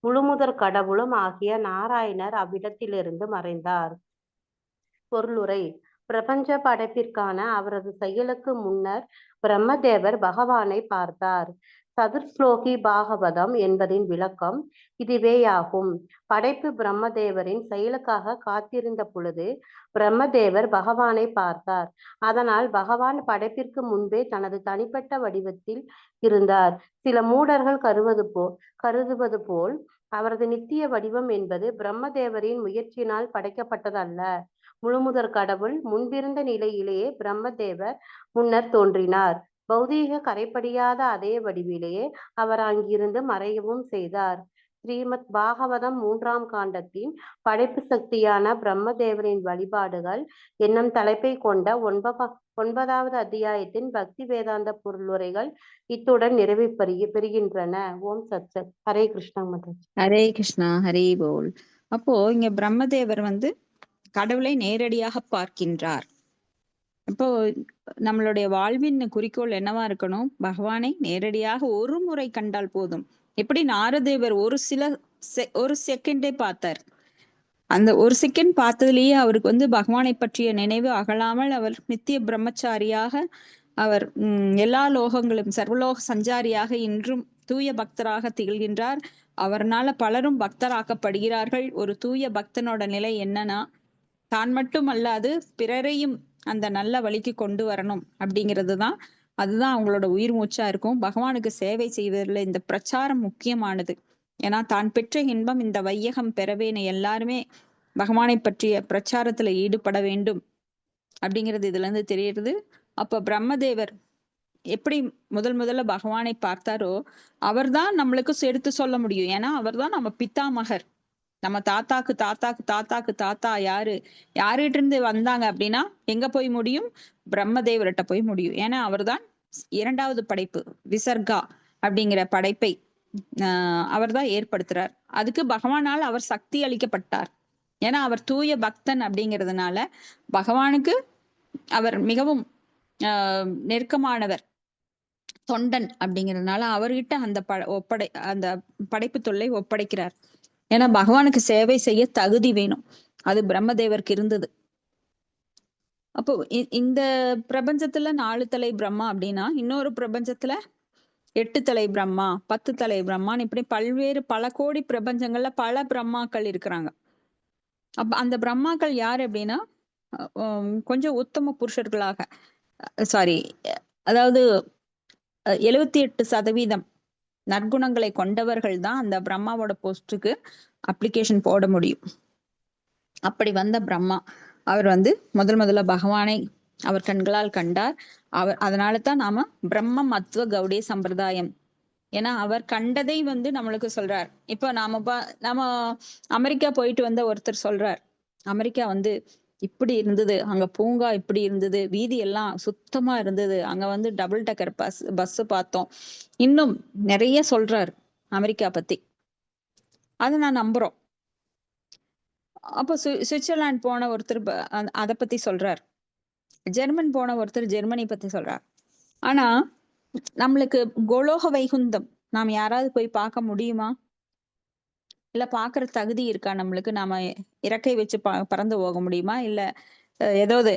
முழுமுதற் கடவுளும் ஆகிய நாராயணர் அவ்விடத்திலிருந்து மறைந்தார். பொருளுரை. பிரபஞ்ச படைப்பிற்கான அவரது செயலுக்கு முன்னர் பிரம்மதேவர் பகவானை பார்த்தார். சதுர்ஸ்லோகி பாகவதம் என்பதின் விளக்கம் இதுவேயாகும். படைப்பு பிரம்மதேவரின் செயலுக்காக காத்திருந்த பொழுது பிரம்மதேவர் பகவானை பார்த்தார். அதனால் பகவான் படைப்பிற்கு முன்பே தனது தனிப்பட்ட வடிவத்தில் இருந்தார். சில மூடர்கள் கருதுவது போல் அவரது நித்திய வடிவம் என்பது பிரம்மதேவரின் முயற்சியினால் படைக்கப்பட்டதல்ல. முழுமுதற் கடவுள் முன்பிருந்த நிலையிலேயே பிரம்மதேவர் முன்னர் தோன்றினார். பௌதீக கரைப்படியாத அதே வடிவிலேயே அவர் அங்கிருந்து மறையவும் செய்தார். ஸ்ரீமத் பாகவதம் 3ஆம் காண்டத்தின் படைப்பு சக்தியான பிரம்மதேவரின் வழிபாடுகள் என்னும் தலைப்பை கொண்ட 9வது அத்தியாயத்தின் பக்தி வேதாந்த பொருளுரைகள் இத்துடன் நிறைவு பெறுகின்றன. ஓம் சத் சத். ஹரே கிருஷ்ணா மாதாஜி. ஹரே கிருஷ்ணா, ஹரே போல். அப்போ இங்க பிரம்மதேவர் கடவுளை நேரடியாக பார்க்கின்றார். அப்போ நம்மளுடைய வாழ்வின் குறிக்கோள் என்னவா இருக்கணும்? பகவானை நேரடியாக ஒரு முறை கண்டால் போதும். எப்படி நாரதேவர் ஒரு செகண்டே பார்த்தார். அந்த ஒரு செகண்ட் பார்த்ததுலேயே அவருக்கு பகவானை பற்றிய நினைவு அகலாமல் அவர் நித்திய பிரம்மச்சாரியாக அவர் எல்லா லோகங்களும் சர்வலோக சஞ்சாரியாக இன்றும் தூய பக்தராக திகழ்கின்றார். அவர்னால பலரும் பக்தராக்கப்படுகிறார்கள். ஒரு தூய பக்தனோட நிலை என்னன்னா, தான் மட்டும் அல்லாது பிறரையும் அந்த நல்ல வழிக்கு கொண்டு வரணும் அப்படிங்கிறது தான். அதுதான் அவங்களோட உயிர் மூச்சா இருக்கும். பகவானுக்கு சேவை செய்வதில் இந்த பிரச்சாரம் முக்கியமானது. ஏன்னா தான் பெற்ற இன்பம் இந்த வையகம் பெறவேன்னு எல்லாருமே பகவானை பற்றிய பிரச்சாரத்துல ஈடுபட வேண்டும் அப்படிங்கிறது இதுல இருந்து தெரியுது. அப்ப பிரம்மதேவர் எப்படி முதல்ல பகவானை பார்த்தாரோ அவர்தான் நம்மளுக்கு எடுத்து சொல்ல முடியும். ஏன்னா அவர்தான் நம்ம பித்தாமகர். நம்ம தாத்தாக்கு தாத்தாக்கு தாத்தாக்கு தாத்தா யாருகிட்ட இருந்து வந்தாங்க அப்படின்னா எங்க போய் முடியும்? பிரம்மதேவர்கிட்ட போய் முடியும். ஏன்னா அவர்தான் 2வது படைப்பு விசர்கா அப்படிங்கிற படைப்பை அவர்தான் ஏற்படுத்துறார். அதுக்கு பகவானால் அவர் சக்தி அளிக்கப்பட்டார். ஏன்னா அவர் தூய பக்தன் அப்படிங்கிறதுனால பகவானுக்கு அவர் மிகவும் நெருக்கமானவர், தொண்டன் அப்படிங்கிறதுனால அவர்கிட்ட அந்த படைப்பு தொல்லை ஒப்படைக்கிறார். ஏன்னா பகவானுக்கு சேவை செய்ய தகுதி வேணும். அது பிரம்மதேவருக்கு இருந்தது. அப்போ இந்த பிரபஞ்சத்துல 4 தலை பிரம்மா அப்படின்னா இன்னொரு பிரபஞ்சத்துல 8 தலை பிரம்மா, 10 தலை பிரம்மான்னு இப்படி பல கோடி பிரபஞ்சங்கள்ல பல பிரம்மாக்கள் இருக்கிறாங்க. அப்ப அந்த பிரம்மாக்கள் யாரு அப்படின்னா கொஞ்சம் உத்தம புருஷர்களாக அதாவது 78% நற்குணங்களை கொண்டவர்கள் தான் அந்த பிரம்மாவோட போஸ்டுக்கு அப்ளிகேஷன் போட முடியும். அப்படி வந்த பிரம்மா அவர் முதல்ல பகவானை அவர் கண்களால் கண்டார். அதனால தான் நாம பிரம்ம மத்வ கௌடிய சம்பிரதாயம். ஏன்னா அவர் கண்டதை நம்மளுக்கு சொல்றார். இப்ப நாம அமெரிக்கா போயிட்டு வந்த ஒருத்தர் சொல்றார், அமெரிக்கா இப்படி இருந்தது, அங்க பூங்கா இப்படி இருந்தது, வீதி எல்லாம் சுத்தமா இருந்தது, அங்க டபுள் டக்கர் பஸ் பார்த்தோம், இன்னும் நிறைய சொல்றாரு அமெரிக்கா பத்தி. அதை நான் நம்புறோம். அப்போ சுவிட்சர்லாந்து போன ஒருத்தர் அதை பத்தி சொல்றார், ஜெர்மன் போன ஒருத்தர் ஜெர்மனி பத்தி சொல்றார். ஆனா நம்மளுக்கு கோலோக வைகுந்தம் நாம் யாராவது போய் பார்க்க முடியுமா? இல்ல பாக்குற தகுதி இருக்கா நம்மளுக்கு? நாம இறக்கை வச்சு பறந்து போக முடியுமா? இல்ல ஏதாவது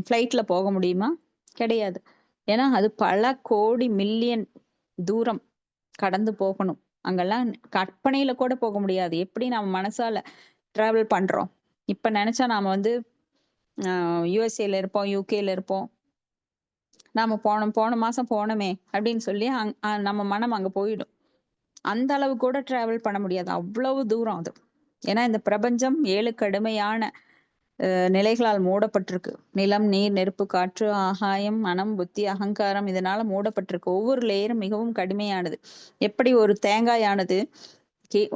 ஃப்ளைட்ல போக முடியுமா? கிடையாது. ஏன்னா அது பல கோடி மில்லியன் தூரம் கடந்து போகணும். அங்கெல்லாம் கற்பனையில கூட போக முடியாது. எப்படி நம்ம மனசால டிராவல் பண்றோம்? இப்ப நினைச்சா நாம யுஎஸ்ஏல இருப்போம், யூகேல இருப்போம், நாம போன மாசம் போனோமே அப்படின்னு சொல்லி நம்ம மனம் அங்க போயிடும். அந்த அளவு கூட டிராவல் பண்ண முடியாது, அவ்வளவு தூரம் அது. ஏன்னா இந்த பிரபஞ்சம் 7 கடுமையான நிலைகளால் மூடப்பட்டிருக்கு. நிலம், நீர், நெருப்பு, காற்று, ஆகாயம், மனம், புத்தி, அகங்காரம் இதனால மூடப்பட்டிருக்கு. ஒவ்வொரு லேயரும் மிகவும் கடுமையானது. எப்படி ஒரு தேங்காயானது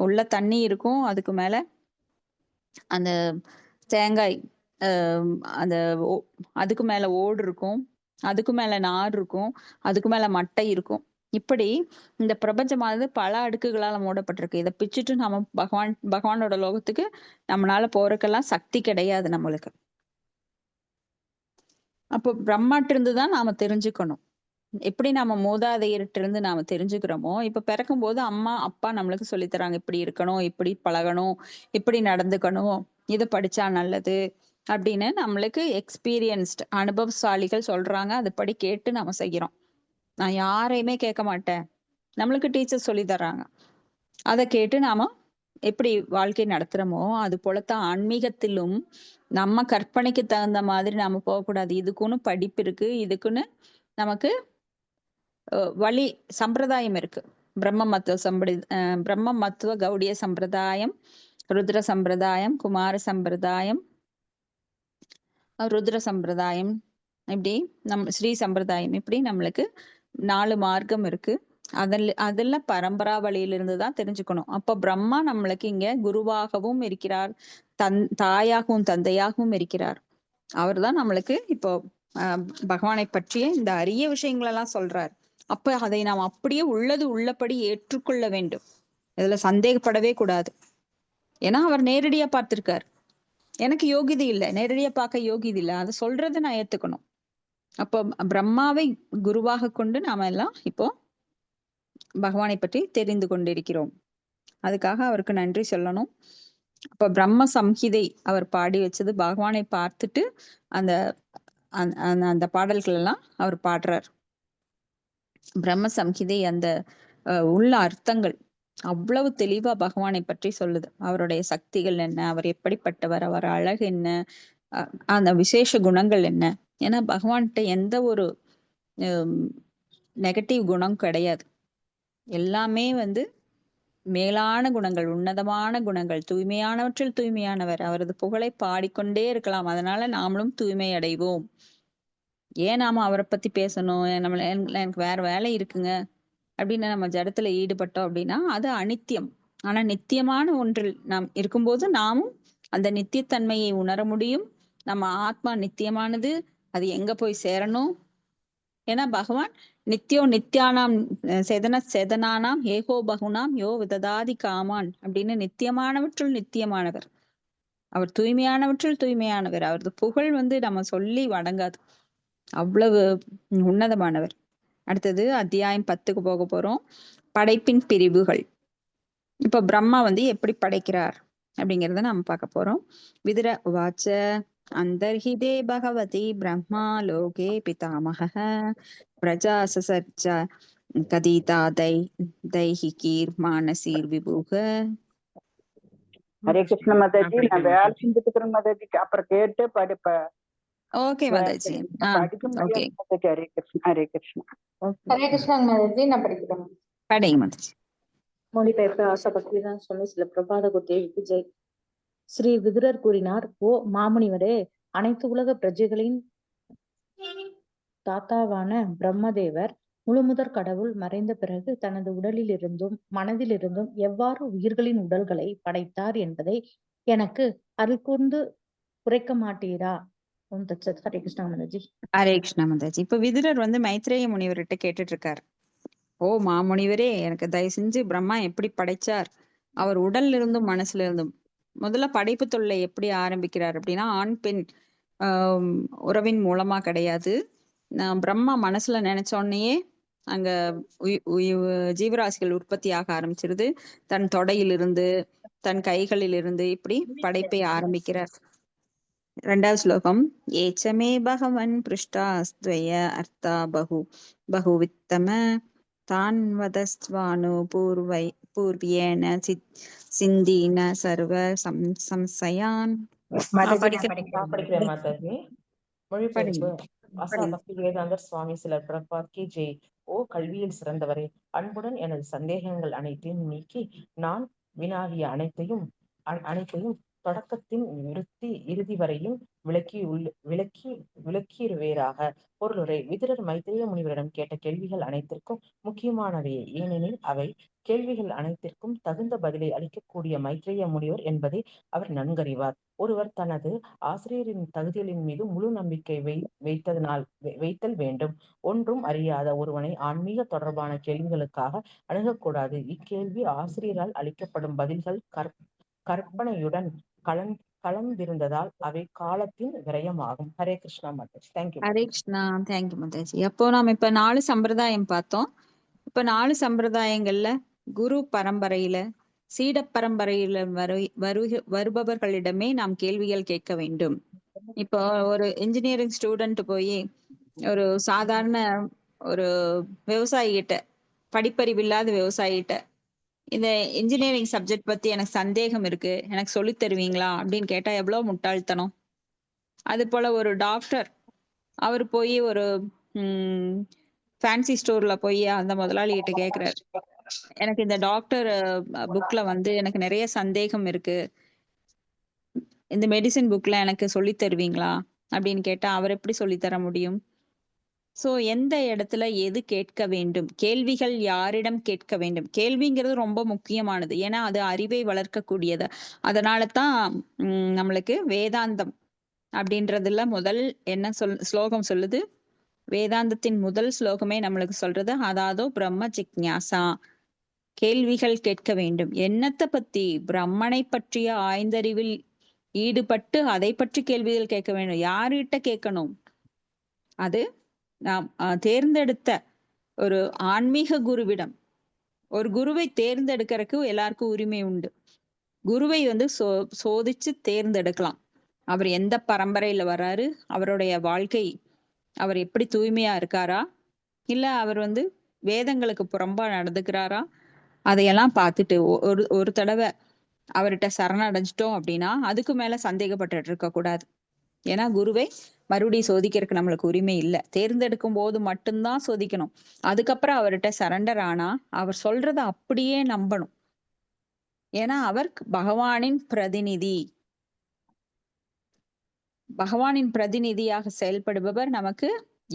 உள்ள தண்ணி இருக்கும், அதுக்கு மேல அந்த தேங்காய் அதுக்கு மேல ஓடு இருக்கும், அதுக்கு மேல நார் இருக்கும், அதுக்கு மேல மட்டை இருக்கும். இப்படி இந்த பிரபஞ்சமானது பல அடுக்குகளால மூடப்பட்டிருக்கு. இதை பிச்சுட்டு நம்ம பகவானோட லோகத்துக்கு நம்மளால போறதுக்கெல்லாம் சக்தி கிடையாது நம்மளுக்கு. அப்போ பிரம்மாட்டு இருந்துதான் நாம தெரிஞ்சுக்கணும். எப்படி நம்ம மூதாதையர்கிட்ட இருந்து நாம தெரிஞ்சுக்கிறோமோ, இப்ப பிறக்கும் போது அம்மா அப்பா நம்மளுக்கு சொல்லித்தராங்க, இப்படி இருக்கணும், இப்படி பழகணும், இப்படி நடந்துக்கணும், இதை படிச்சா நல்லது அப்படின்னு நம்மளுக்கு எக்ஸ்பீரியன்ஸ்ட் அனுபவசாலிகள் சொல்றாங்க. அதுபடி கேட்டு நம்ம செய்யறோம். நான் யாரையுமே கேட்க மாட்டேன், நம்மளுக்கு டீச்சர் சொல்லி தர்றாங்க. அதை கேட்டு நாம எப்படி வாழ்க்கை நடத்துறோமோ அது போலத்தான் ஆன்மீகத்திலும் நம்ம கற்பனைக்கு தகுந்த மாதிரி நாம போகக்கூடாது. இதுக்குன்னு படிப்பு இருக்கு, இதுக்குன்னு நமக்கு வழி சம்பிரதாயம் இருக்கு. பிரம்ம மத்துவ கௌடிய சம்பிரதாயம், ருத்ர சம்பிரதாயம், குமார சம்பிரதாயம், ருத்ர சம்பிரதாயம், இப்படி ஸ்ரீ சம்பிரதாயம், இப்படி நம்மளுக்கு 4 மார்க்கம் இருக்கு. அதெல்லாம் பரம்பரா வழியிலிருந்து தான் தெரிஞ்சுக்கணும். அப்ப பிரம்மா நம்மளுக்கு இங்க குருவாகவும் இருக்கிறார், தாயாகவும் தந்தையாகவும் இருக்கிறார். அவர் தான் நம்மளுக்கு இப்போ பகவானை பற்றிய இந்த அரிய விஷயங்கள் எல்லாம் சொல்றார். அப்ப அதை நாம் அப்படியே உள்ளது உள்ளபடி ஏற்றுக்கொள்ள வேண்டும். இதுல சந்தேகப்படவே கூடாது. ஏன்னா அவர் நேரடியா பார்த்திருக்கார். எனக்கு யோகிதை இல்லை, நேரடியா பார்க்க யோகிதை இல்லை, அதை சொல்றதை நான் ஏத்துக்கணும். அப்போ பிரம்மாவை குருவாக கொண்டு நாம எல்லாம் இப்போ பகவானை பற்றி தெரிந்து கொண்டிருக்கிறோம். அதுக்காக அவருக்கு நன்றி சொல்லணும். அப்ப பிரம்ம சம்ஹிதை அவர் பாடி வச்சது பகவானை பார்த்துட்டு அந்த அந்த பாடல்கள் எல்லாம் அவர் பாடுறார். பிரம்ம சம்ஹிதை அந்த உள்ள அர்த்தங்கள் அவ்வளவு தெளிவா பகவானை பற்றி சொல்லுது. அவருடைய சக்திகள் என்ன, அவர் எப்படிப்பட்டவர், அவர் அழகு என்ன, அந்த விசேஷ குணங்கள் என்ன. ஏன்னா பகவான்கிட்ட எந்த ஒரு நெகட்டிவ் குணம் கிடையாது. எல்லாமே மேலான குணங்கள், உன்னதமான குணங்கள், தூய்மையானவற்றில் தூய்மையானவர். அவரது புகழை பாடிக்கொண்டே இருக்கலாம். அதனால நாமளும் தூய்மை அடைவோம். ஏன் நாம அவரை பத்தி பேசணும், எனக்கு வேற வேலை இருக்குங்க அப்படின்னு நம்ம ஜடத்துல ஈடுபட்டோம் அப்படின்னா அது அனித்தியம். ஆனா நித்தியமான ஒன்றில் நாம் இருக்கும்போது நாமும் அந்த நித்தியத்தன்மையை உணர முடியும். நம்ம ஆத்மா நித்தியமானது, அது எங்க போய் சேரணும். ஏன்னா பகவான் நித்யோ நித்யானாம் சேதனானாம் ஏகோ பகுனாம் யோ விததாதி காமான் அப்படின்னு நித்தியமானவற்றுள் நித்தியமானவர். அவர் தூய்மையானவற்றுள் தூய்மையானவர். அவரது புகழ் நம்ம சொல்லி வணங்காது, அவ்வளவு உன்னதமானவர். அடுத்தது அத்தியாயம் 10க்கு போக போறோம். படைப்பின் பிரிவுகள். இப்ப பிரம்மா எப்படி படைக்கிறார் அப்படிங்கறத நம்ம பார்க்க போறோம். விதுர உவாச்ச அந்தர்ஹிதே பகவதி பிரம்மா லோகே பிதாமக பிரஜா சசர்ஜ கதிதா தைஹிகீர் மானசீர் விபூக. ஹரே கிருஷ்ண மாதாஜி, நான் வேலை செஞ்சுட்டு இருக்கிறேன் மாதாஜி, அப்புறம் கேட்டு படிப்பேன். ஓகே மாதாஜி. படிக்க முடியாது மாதாஜி. ஹரே கிருஷ்ணா. ஹரே கிருஷ்ணா. ஹரே கிருஷ்ணா மாதாஜி, நான் படிக்கிறேன். படிங்க மாதாஜி. மொழிபெயர்ப்பு ஆசா பக்திதான் சுவாமி சில பிரபாத குத்தேவிக்கு ஜெய். ஸ்ரீ விதுரர் கூறினார், ஓ மாமுனிவரே, அனைத்து உலக பிரஜைகளின் தாத்தாவான பிரம்மதேவர் முழுமுதற் கடவுள் மறைந்த பிறகு தனது உடலிலிருந்தும் மனதிலிருந்தும் எவ்வாறு உயிர்களின் உடல்களை படைத்தார் என்பதை எனக்கு அருள் கூர்ந்து குறைக்க மாட்டீரா? ஓம் தத்சத். ஹரே கிருஷ்ணா மாதாஜி. ஹரே கிருஷ்ணா மாதாஜி. இப்ப விதுரர் மைத்ரேய முனிவர்கிட்ட கேட்டுட்டு இருக்காரு. ஓ மாமுனிவரே, எனக்கு தயவு செஞ்சு பிரம்மா எப்படி படைச்சார், அவர் உடல்ல இருந்தும் மனசுல இருந்தும். முதல்ல படைப்பு தொல்லை எப்படி ஆரம்பிக்கிறார் அப்படின்னா ஆண் பெண் உறவின் மூலமா கிடையாது. பிரம்மா மனசுல நினைச்ச உடனேயே அங்க ஜீவராசிகள் உற்பத்தி ஆக ஆரம்பிச்சிருது. தன் தொடையிலிருந்து, தன் கைகளிலிருந்து இப்படி படைப்பை ஆரம்பிக்கிறார். 2வது ஸ்லோகம். ஏச்சமே பகவன் பிருஷ்டாஸ்த்வய அர்த்தா பகுவித்தம தான் வதஸ்வானு பூர்வியேன சிந்தீன சர்வ சம்சயான். படிக்கிறேன் மாதாஜி. மொழிபெயர்ப்பு ஆசா பக்தி வேதாந்தர் சுவாமி சிலர் பிரபாத் கி ஜெய். ஓ கல்வியில் சிறந்தவரே, அன்புடன் எனது சந்தேகங்கள் அனைத்தையும் நீக்கி நான் வினாவிய அனைத்தையும் தொடக்கத்தின் விருத்தி இறுதி வரையும் விளக்கிடுவேராக. பொருளுரை. விதுரர் மைத்ரேய முனிவரிடம் கேட்ட கேள்விகள் அனைத்திற்கும் முக்கியமானவையே, ஏனெனில் அவை கேள்விகள் அனைத்திற்கும் தகுந்த பதிலை அளிக்கக்கூடிய மைத்ரேய முனிவர் என்பதை அவர் நன்கறிவார். ஒருவர் தனது ஆசிரியரின் தகுதிகளின் மீது முழு நம்பிக்கை வைத்தல் வேண்டும். ஒன்றும் அறியாத ஒருவனை ஆன்மீக தொடர்பான கேள்விகளுக்காக அணுகக்கூடாது. இக்கேள்வி ஆசிரியரால் அளிக்கப்படும் பதில்கள் கற்பனையுடன் கலந்திருந்ததால் அவை காலத்தின் விரயமாகும். ஹரே கிருஷ்ணா மாதாஜி. தேங்க்யூ. ஹரே கிருஷ்ணா. தேங்க்யூ மாதாஜி. அப்போ நாம இப்ப 4 சம்பிரதாயம் பார்த்தோம். இப்ப 4 சம்பிரதாயங்கள்ல குரு பரம்பரையில, சீட பரம்பரையில வருபவர்களிடமே நாம் கேள்விகள் கேட்க வேண்டும். இப்போ ஒரு இன்ஜினியரிங் ஸ்டூடெண்ட் போய் ஒரு சாதாரண ஒரு விவசாயி கிட்ட படிப்பறிவில்லாத விவசாயிகிட்ட இந்த இன்ஜினியரிங் சப்ஜெக்ட் பத்தி எனக்கு சந்தேகம் இருக்கு, எனக்கு சொல்லித் தருவீங்களா அப்படின்னு கேட்டா எவ்வளவு முட்டாள்தனம். அது போல ஒரு டாக்டர் அவர் போய் ஒரு ஃபேன்சி ஸ்டோர்ல போய் அந்த முதலாளி கிட்ட கேக்குறாரு, எனக்கு இந்த டாக்டர் புக்ல வந்து எனக்கு நிறைய சந்தேகம் இருக்கு, இந்த மெடிசின் புக்ல எனக்கு சொல்லித் தருவீங்களா அப்படின்னு கேட்டா அவர் எப்படி சொல்லித் தர முடியும்? சோ எந்த இடத்துல எது கேட்க வேண்டும், கேள்விகள் யாரிடம் கேட்க வேண்டும், கேள்விங்கிறது ரொம்ப முக்கியமானது. ஏன்னா அது அறிவை வளர்க்கக்கூடியது. அதனாலதான் நம்மளுக்கு வேதாந்தம் அப்படின்றதுல முதல் என்ன ஸ்லோகம் சொல்லுது, வேதாந்தத்தின் முதல் ஸ்லோகமே நம்மளுக்கு சொல்றது அதாதோ பிரம்ம ஜிக்ஞாசா, கேள்விகள் கேட்க வேண்டும். என்னத்தை பத்தி? பிரம்மனை பற்றிய ஆய்ந்தறிவில் ஈடுபட்டு அதை பற்றி கேள்விகள் கேட்க வேண்டும். யார்கிட்ட கேட்கணும்? அது நாம் தேர்ந்தெடுத்த ஒரு ஆன்மீக குருவிடம். ஒரு குருவை தேர்ந்தெடுக்கிறதுக்கு எல்லாருக்கும் உரிமை உண்டு. குருவை வந்து சோதிச்சு தேர்ந்தெடுக்கலாம். அவர் எந்த பரம்பரையில வர்றாரு, அவருடைய வாழ்க்கை அவர் எப்படி தூய்மையா இருக்காரா, இல்ல அவர் வந்து வேதங்களுக்கு புறம்பா நடந்துக்கிறாரா, அதையெல்லாம் பார்த்துட்டு ஒரு தடவை அவர்கிட்ட சரணடைஞ்சிட்டோம் அப்படின்னா அதுக்கு மேல சந்தேகப்பட்டு இருக்க கூடாது. ஏன்னா குருவை மறுபடியும் சோதிக்கிறதுக்கு நம்மளுக்கு உரிமை இல்லை. தேர்ந்தெடுக்கும் போது மட்டும்தான் சோதிக்கணும். அதுக்கப்புறம் அவர்கிட்ட சரண்டர் ஆனா அவர் சொல்றத அப்படியே நம்பணும். ஏன்னா அவர் பகவானின் பிரதிநிதி. பகவானின் பிரதிநிதியாக செயல்படுபவர் நமக்கு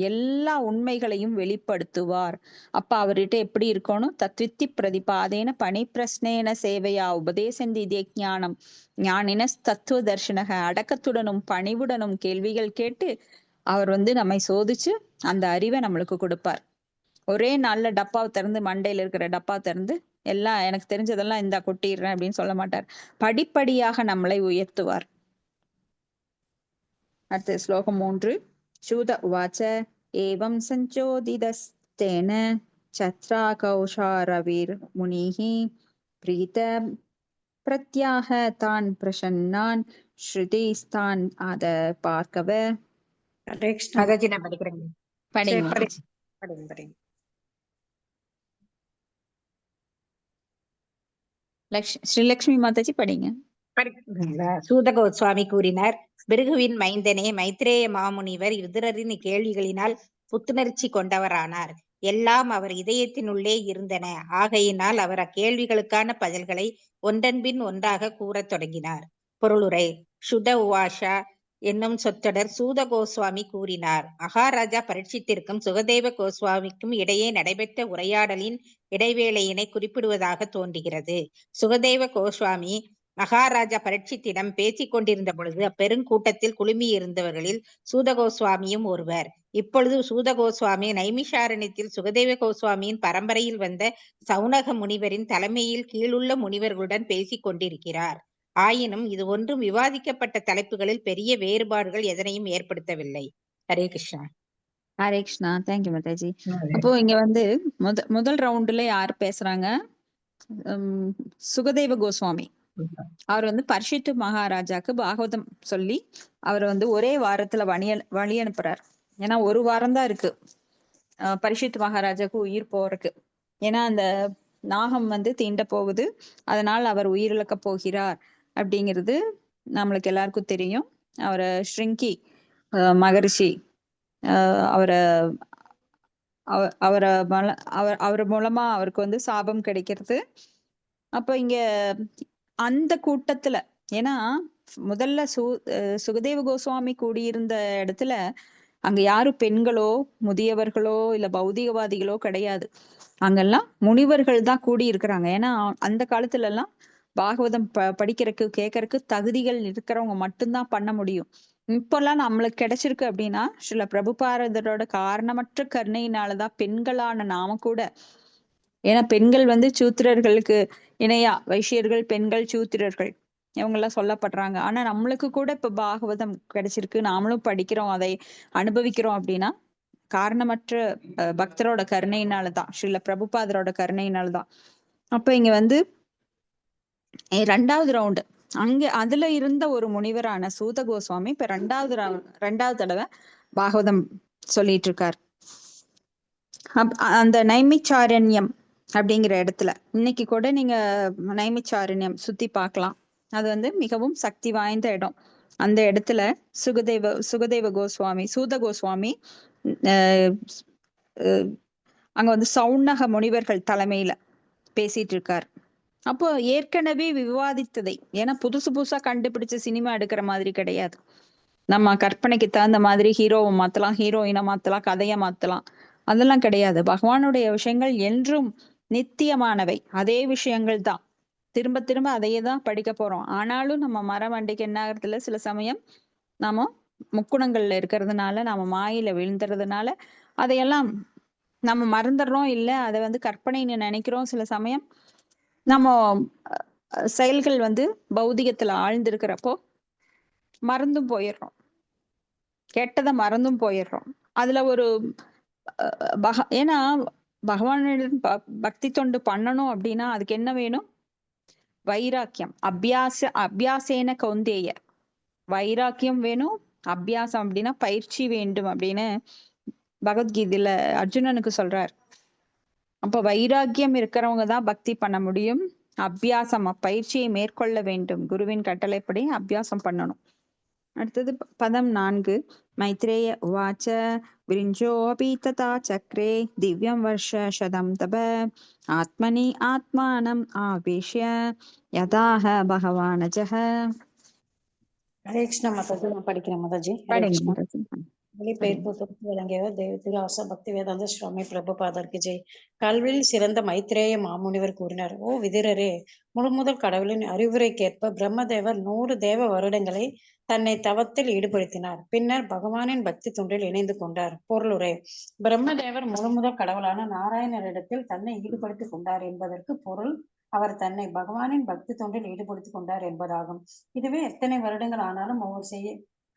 எல்லா உண்மைகளையும் வெளிப்படுத்துவார். அப்ப அவர்கிட்ட எப்படி இருக்கணும்? தத்வித்தி பிரதிபாதேன பணி பிரஸ்னேன சேவையா உபதேசந்தி ஞானம் ஞானின தத்துவ தர்ஷனக, அடக்கத்துடனும் பணிவுடனும் கேள்விகள் கேட்டு அவர் வந்து நம்மை சோதிச்சு அந்த அறிவை நம்மளுக்கு கொடுப்பார். ஒரே நாள்ல டப்பாவை திறந்து, மண்டையில இருக்கிற டப்பா திறந்து எல்லாம் எனக்கு தெரிஞ்சதெல்லாம் இந்தா கொட்டிடுறேன் அப்படின்னு சொல்ல மாட்டார். படிப்படியாக நம்மளை உயர்த்துவார். அடுத்த ஸ்லோகம் 3. சூத உவாச்ச ஏவம் சஞ்சோதிதஸ்தேன சத்ரா கௌஷாரவிர் முனிஹி பிரீத பிரத்யாக தான் பிரசன்னான் ஸ்ருதிஸ்தான் ஆத பார்க்கவ. மாதாஜி நான் படிக்கிறேங்க. படிங்க. ஸ்ரீலக்ஷ்மி மாதாஜி படிங்க. சூத கோஸ்வாமி கூறினார், பிருகுவின் மைந்தனே மைத்ரேய மாமுனிவர் விதுரரின் கேள்விகளினால் புத்துணர்ச்சி கொண்டவரானார். எல்லாம் அவர் இதயத்தினுள்ளே இருந்தன. ஆகையினால் அவர் அக்கேள்விகளுக்கான பதில்களை ஒன்றன்பின் ஒன்றாக கூறத் தொடங்கினார். பொருளுரை. சுத உவாஷா என்னும் சொற்றொடர் சூத கோஸ்வாமி கூறினார். மகாராஜா பரீட்சித்திற்கும் சுகதேவ கோஸ்வாமிக்கும் இடையே நடைபெற்ற உரையாடலின் இடைவேளையினை குறிப்பிடுவதாக தோன்றுகிறது. சுகதேவ கோஸ்வாமி மகாராஜா பரீட்சித்திடம் பேசிக் கொண்டிருந்த பொழுது அப்பெருங்கூட்டத்தில் குழுமியிருந்தவர்களில் சூத கோஸ்வாமியும் ஒருவர். இப்பொழுது சூத கோஸ்வாமி நைமிஷாரண்யத்தில் சுகதேவ கோஸ்வாமியின் பரம்பரையில் வந்த சௌனக முனிவரின் தலைமையில் கீழுள்ள முனிவர்களுடன் பேசிக் கொண்டிருக்கிறார். ஆயினும் இது ஒன்றும் விவாதிக்கப்பட்ட தலைப்புகளில் பெரிய வேறுபாடுகள் எதனையும் ஏற்படுத்தவில்லை. ஹரே கிருஷ்ணா. ஹரே கிருஷ்ணா. தேங்க்யூ மாதாஜி. அப்போ இங்க வந்து முதல் ரவுண்டுல யார் பேசுறாங்க? சுகதேவ கோஸ்வாமி. அவர் வந்து பரீட்சித்து மகாராஜாக்கு பாகவதம் சொல்லி அவர் வந்து ஒரே வாரத்துல வழி அனுப்புறார். ஏன்னா ஒரு வாரம் தான் இருக்கு பரீட்சித்து மகாராஜாக்கு உயிர் போறதுக்கு. ஏன்னா அந்த நாகம் வந்து தீண்ட போகுது, அதனால் அவர் உயிரிழக்க போகிறார் அப்படிங்கிறது நம்மளுக்கு எல்லாருக்கும் தெரியும். அவரை ஸ்ருங்கி மகரிஷி அவர் மூலமா அவருக்கு வந்து சாபம் கிடைக்கிறது. அப்ப இங்க அந்த கூட்டத்துல, ஏன்னா முதல்ல சுகதேவ கோஸ்வாமி கூடியிருந்த இடத்துல அங்க யாரும் பெண்களோ முதியவர்களோ இல்ல பௌதிகவாதிகளோ கிடையாது. அங்கெல்லாம் முனிவர்கள் தான் கூடி இருக்கிறாங்க. ஏன்னா அந்த காலத்துல எல்லாம் பாகவதம் படிக்கிறதுக்கு கேட்கறதுக்கு தகுதிகள் இருக்கிறவங்க மட்டும்தான் பண்ண முடியும். இப்பெல்லாம் நம்மளுக்கு கிடைச்சிருக்கு அப்படின்னா ஸ்ரீல பிரபுபாரதரோட காரணமற்ற கருணையினாலதான் பெண்களான நாம கூட, ஏன்னா பெண்கள் வந்து சூத்திரர்களுக்கு இணையா, வைசியர்கள் பெண்கள் சூத்திரர்கள் இவங்க எல்லாம் சொல்லப்படுறாங்க. ஆனா நம்மளுக்கு கூட இப்ப பாகவதம் கிடைச்சிருக்கு, நாமளும் படிக்கிறோம், அதை அனுபவிக்கிறோம் அப்படின்னா காரணமற்ற பக்தரோட கருணையினாலதான், ஸ்ரீல பிரபுபாதரோட கருணையினால்தான். அப்ப இங்க வந்து 2வது ரவுண்டு அங்க அதுல இருந்த ஒரு முனிவரான சூத கோஸ்வாமி இப்ப 2வது தடவை பாகவதம் சொல்லிட்டு இருக்கார். அந்த நைமிச்சாரண்யம் அப்படிங்கிற இடத்துல இன்னைக்கு கூட நீங்க நைமிச்சாரண்யம் சுத்தி பார்க்கலாம். அது வந்து மிகவும் சக்தி வாய்ந்த இடம். அந்த இடத்துல சுகதேவ கோஸ்வாமி, சூத கோஸ்வாமி அஹ் அஹ் அங்க வந்து சௌனக முனிவர்கள் தலைமையில பேசிட்டு இருக்காரு. அப்போ ஏற்கனவே விவாதித்ததை, ஏன்னா புதுசு புதுசா கண்டுபிடிச்ச சினிமா எடுக்கிற மாதிரி கிடையாது. நம்ம கற்பனைக்கு தகுந்த மாதிரி ஹீரோவை மாத்தலாம், ஹீரோயினை மாத்தலாம், கதையை மாத்தலாம், அதெல்லாம் கிடையாது. பகவானுடைய விஷயங்கள் என்றும் நித்தியமானவை. அதே விஷயங்கள் தான், திரும்ப திரும்ப அதையே தான் படிக்க போறோம். ஆனாலும் நம்ம மரமண்டைக்கு என்ன ஆகுறதுல சில சமயம் நாம முக்குணங்கள்ல இருக்கிறதுனால, நாம மாயில விழுந்துறதுனால அதையெல்லாம் நம்ம மறந்துடுறோம். இல்ல அதை வந்து கற்பனைன்னு நினைக்கிறோம். சில சமயம் நம்ம செயல்கள் வந்து பௌதிகத்துல ஆழ்ந்திருக்கிறப்போ மறந்தும் போயிடுறோம், கெட்டதை மறந்தும் போயிடுறோம். அதுல ஒரு ஏன்னா பகவானிடம் பக்தி தொண்டு பண்ணணும் அப்படின்னா அதுக்கு என்ன வேணும்? வைராக்கியம். அபியாசேன கௌந்தேய, வைராக்கியம் வேணும். அபியாசம் அப்படின்னா பயிற்சி வேண்டும் அப்படின்னு பகவத்கீதையில அர்ஜுனனுக்கு சொல்றார். அப்ப வைராக்கியம் இருக்கிறவங்க தான் பக்தி பண்ண முடியும். அபியாசம், பயிற்சியை மேற்கொள்ள வேண்டும். குருவின் கட்டளைப்படி அபியாசம் பண்ணணும். அடுத்தது பதம் 4. மைத்ரேய உவாச்ச விரிஞ்சோபி ததா சக்ரே திவ்யம் வருஷ சதம் தப ஆத்மனி ஆத்மானம் ஆவேஷ்ய யதாக பகவானஜஹ. ஹரே கிருஷ்ண மாதாஜி. நான் படிக்கிறேன் மாதாஜி. ஹரே படிங்க கிருஷ்ணா. மாதாஜி. மொழிபெயர்ப்பு தொகுத்து வழங்கியவர் தேவ திரு ஆசா பக்தி வேதாந்த சுவாமி பிரபுபாதருக்கு ஜெய். கல்வியில் சிறந்த மைத்ரேய மாமுனிவர் கூறினார், ஓ விதிரரே, முழுமுதல் கடவுளின் அறிவுரைக்கேற்ப பிரம்மதேவர் 100 தேவ வருடங்களை தன்னை தவத்தில் ஈடுபடுத்தினார். பின்னர் பகவானின் பக்தி தொண்டில் இணைந்து கொண்டார். பொருளுரை: பிரம்மதேவர் முழுமுதல் கடவுளான நாராயணரிடத்தில் தன்னை ஈடுபடுத்திக் கொண்டார் என்பதற்கு பொருள் அவர் தன்னை பகவானின் பக்தி தொண்டில் ஈடுபடுத்திக் கொண்டார் என்பதாகும். இதுவே எத்தனை வருடங்கள் ஆனாலும்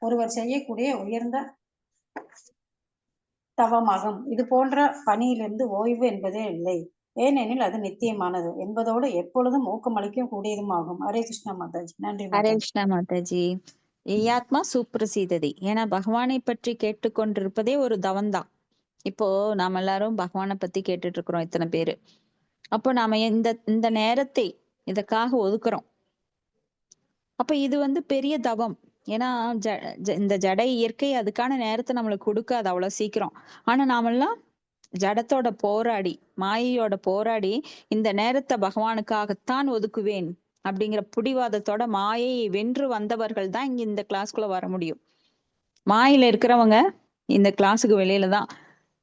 ஒருவர் செய்யக்கூடிய உயர்ந்த தவமாகும். இது போன்ற பணியிலிருந்து ஓய்வு என்பதே இல்லை, ஏனெனில் அது நித்தியமானது என்பதோடு எப்பொழுதும் ஊக்கமளிக்கும் கூடியதும் ஆகும். ஹரே கிருஷ்ணா மாதாஜி. நன்றி ஹரே மாதாஜி. கிருஷ்ணா மாதாஜி. ஏயாத்மா சுப்ரசீததி. ஏன்னா பகவானை பற்றி கேட்டுக்கொண்டிருப்பதே ஒரு தவம்தான். இப்போ நாம எல்லாரும் பகவானை பத்தி கேட்டுட்டு இருக்கிறோம், இத்தனை பேரு. அப்போ நாம இந்த நேரத்தை இதற்காக ஒதுக்குறோம். அப்ப இது வந்து பெரிய தவம். ஏன்னா இந்த ஜட இயற்கை அதுக்கான நேரத்தை நம்மளுக்கு கொடுக்காது அவ்வளவு சீக்கிரம். ஆனா நாமெல்லாம் ஜடத்தோட போராடி, மாயையோட போராடி இந்த நேரத்தை பகவானுக்காகத்தான் ஒதுக்குவேன் அப்படிங்கிற புடிவாதத்தோட மாயையை வென்று வந்தவர்கள் தான் இங்க இந்த கிளாஸ்க்குள்ள வர முடியும். மாயில இருக்கிறவங்க இந்த கிளாஸுக்கு வெளியில தான்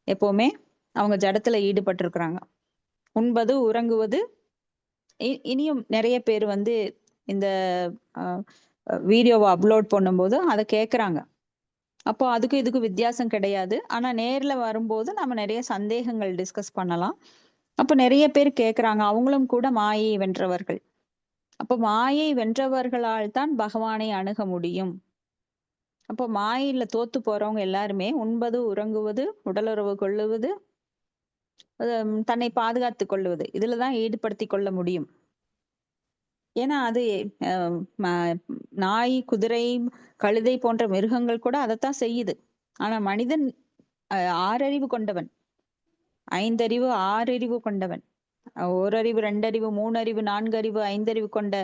எப்பவுமே அவங்க ஜடத்துல ஈடுபட்டு இருக்கிறாங்க. உண்பது, உறங்குவது. இனியும் நிறைய பேர் வந்து இந்த வீடியோவை அப்லோட் பண்ணும்போது அதை கேட்குறாங்க. அப்போ அதுக்கும் இதுக்கும் வித்தியாசம் கிடையாது. ஆனா நேர்ல வரும்போது நம்ம நிறைய சந்தேகங்கள் டிஸ்கஸ் பண்ணலாம். அப்போ நிறைய பேர் கேட்குறாங்க, அவங்களும் கூட மாயை வென்றவர்கள். அப்போ மாயை வென்றவர்களால் தான் பகவானை அணுக முடியும். அப்போ மாயில தோத்து போறவங்க எல்லாருமே உண்பது, உறங்குவது, உடலுறவு கொள்ளுவது, தன்னை பாதுகாத்து கொள்ளுவது, இதுலதான் ஈடுபடுத்தி கொள்ள முடியும். ஏன்னா அது நாய், குதிரை, கழுதை போன்ற மிருகங்கள் கூட அதைத்தான் செய்யுது. ஆனா மனிதன் 6 அறிவு கொண்டவன், 5 அறிவு 6 அறிவு கொண்டவன். 1 அறிவு, 2 அறிவு, 3 அறிவு, 4 அறிவு, 5 அறிவு கொண்ட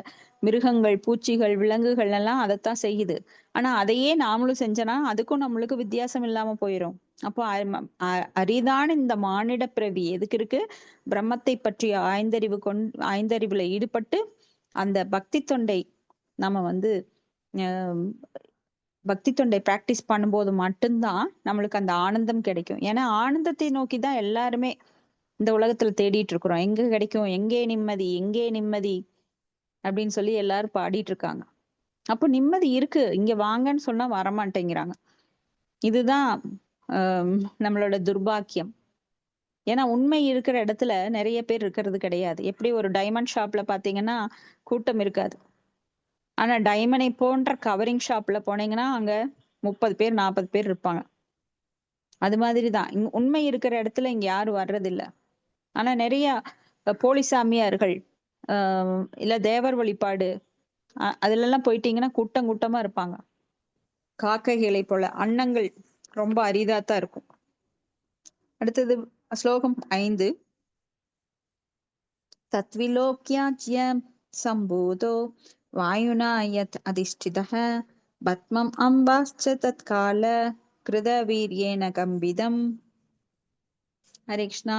மிருகங்கள், பூச்சிகள், விலங்குகள் எல்லாம் அதைத்தான் செய்யுது. ஆனா அதையே நாமளும் செஞ்சனா அதுக்கும் நம்மளுக்கு வித்தியாசம் இல்லாம போயிடும். அப்போ அரிதான இந்த மானிட பிறவி எதுக்கு இருக்கு? பிரம்மத்தை பற்றிய ஐந்தறிவுல ஈடுபட்டு அந்த பக்தி தொண்டை நம்ம வந்து பக்தி தொண்டை பிராக்டிஸ் பண்ணும்போது மட்டும்தான் நம்மளுக்கு அந்த ஆனந்தம் கிடைக்கும். ஏன்னா ஆனந்தத்தை நோக்கி தான் எல்லாருமே இந்த உலகத்துல தேடிட்டு இருக்கிறோம். எங்க கிடைக்கும், எங்கே நிம்மதி, எங்கே நிம்மதி அப்படின்னு சொல்லி எல்லாரும் பாடிட்டு இருக்காங்க. அப்போ நிம்மதி இருக்கு, இங்க வாங்கன்னு சொன்னா வரமாட்டேங்கிறாங்க. இதுதான் நம்மளோட துர்பாக்கியம். ஏன்னா உண்மை இருக்கிற இடத்துல நிறைய பேர் இருக்கிறது கிடையாது. எப்படி ஒரு டைமண்ட் ஷாப்ல பாத்தீங்கன்னா கூட்டம் இருக்காது. ஆனா டைமண்டை போன்ற கவரிங் ஷாப்ல போனீங்கன்னா அங்க 30 பேர் 40 பேர் இருப்பாங்க. அது மாதிரிதான் உண்மை இருக்கிற இடத்துல இங்க யாரும் வர்றதில்ல. ஆனா நிறைய போலி சாமியார்கள், இல்ல தேவர் வழிபாடு, அதுல எல்லாம் போயிட்டீங்கன்னா கூட்டம் கூட்டமா இருப்பாங்க. காக்கைகளை போல அன்னங்கள் ரொம்ப அரிதாத்தான் இருக்கும். அடுத்தது ஸ்லோகம் 5. தத்விலோக்யாச்ய சம்பூதோ வாயுனா யத் அதிஷ்டிதः பத்மம் அம்பாஸ்ச தத்கால கிருத வீரியேன கம்பிதம். ஹரே கிருஷ்ணா.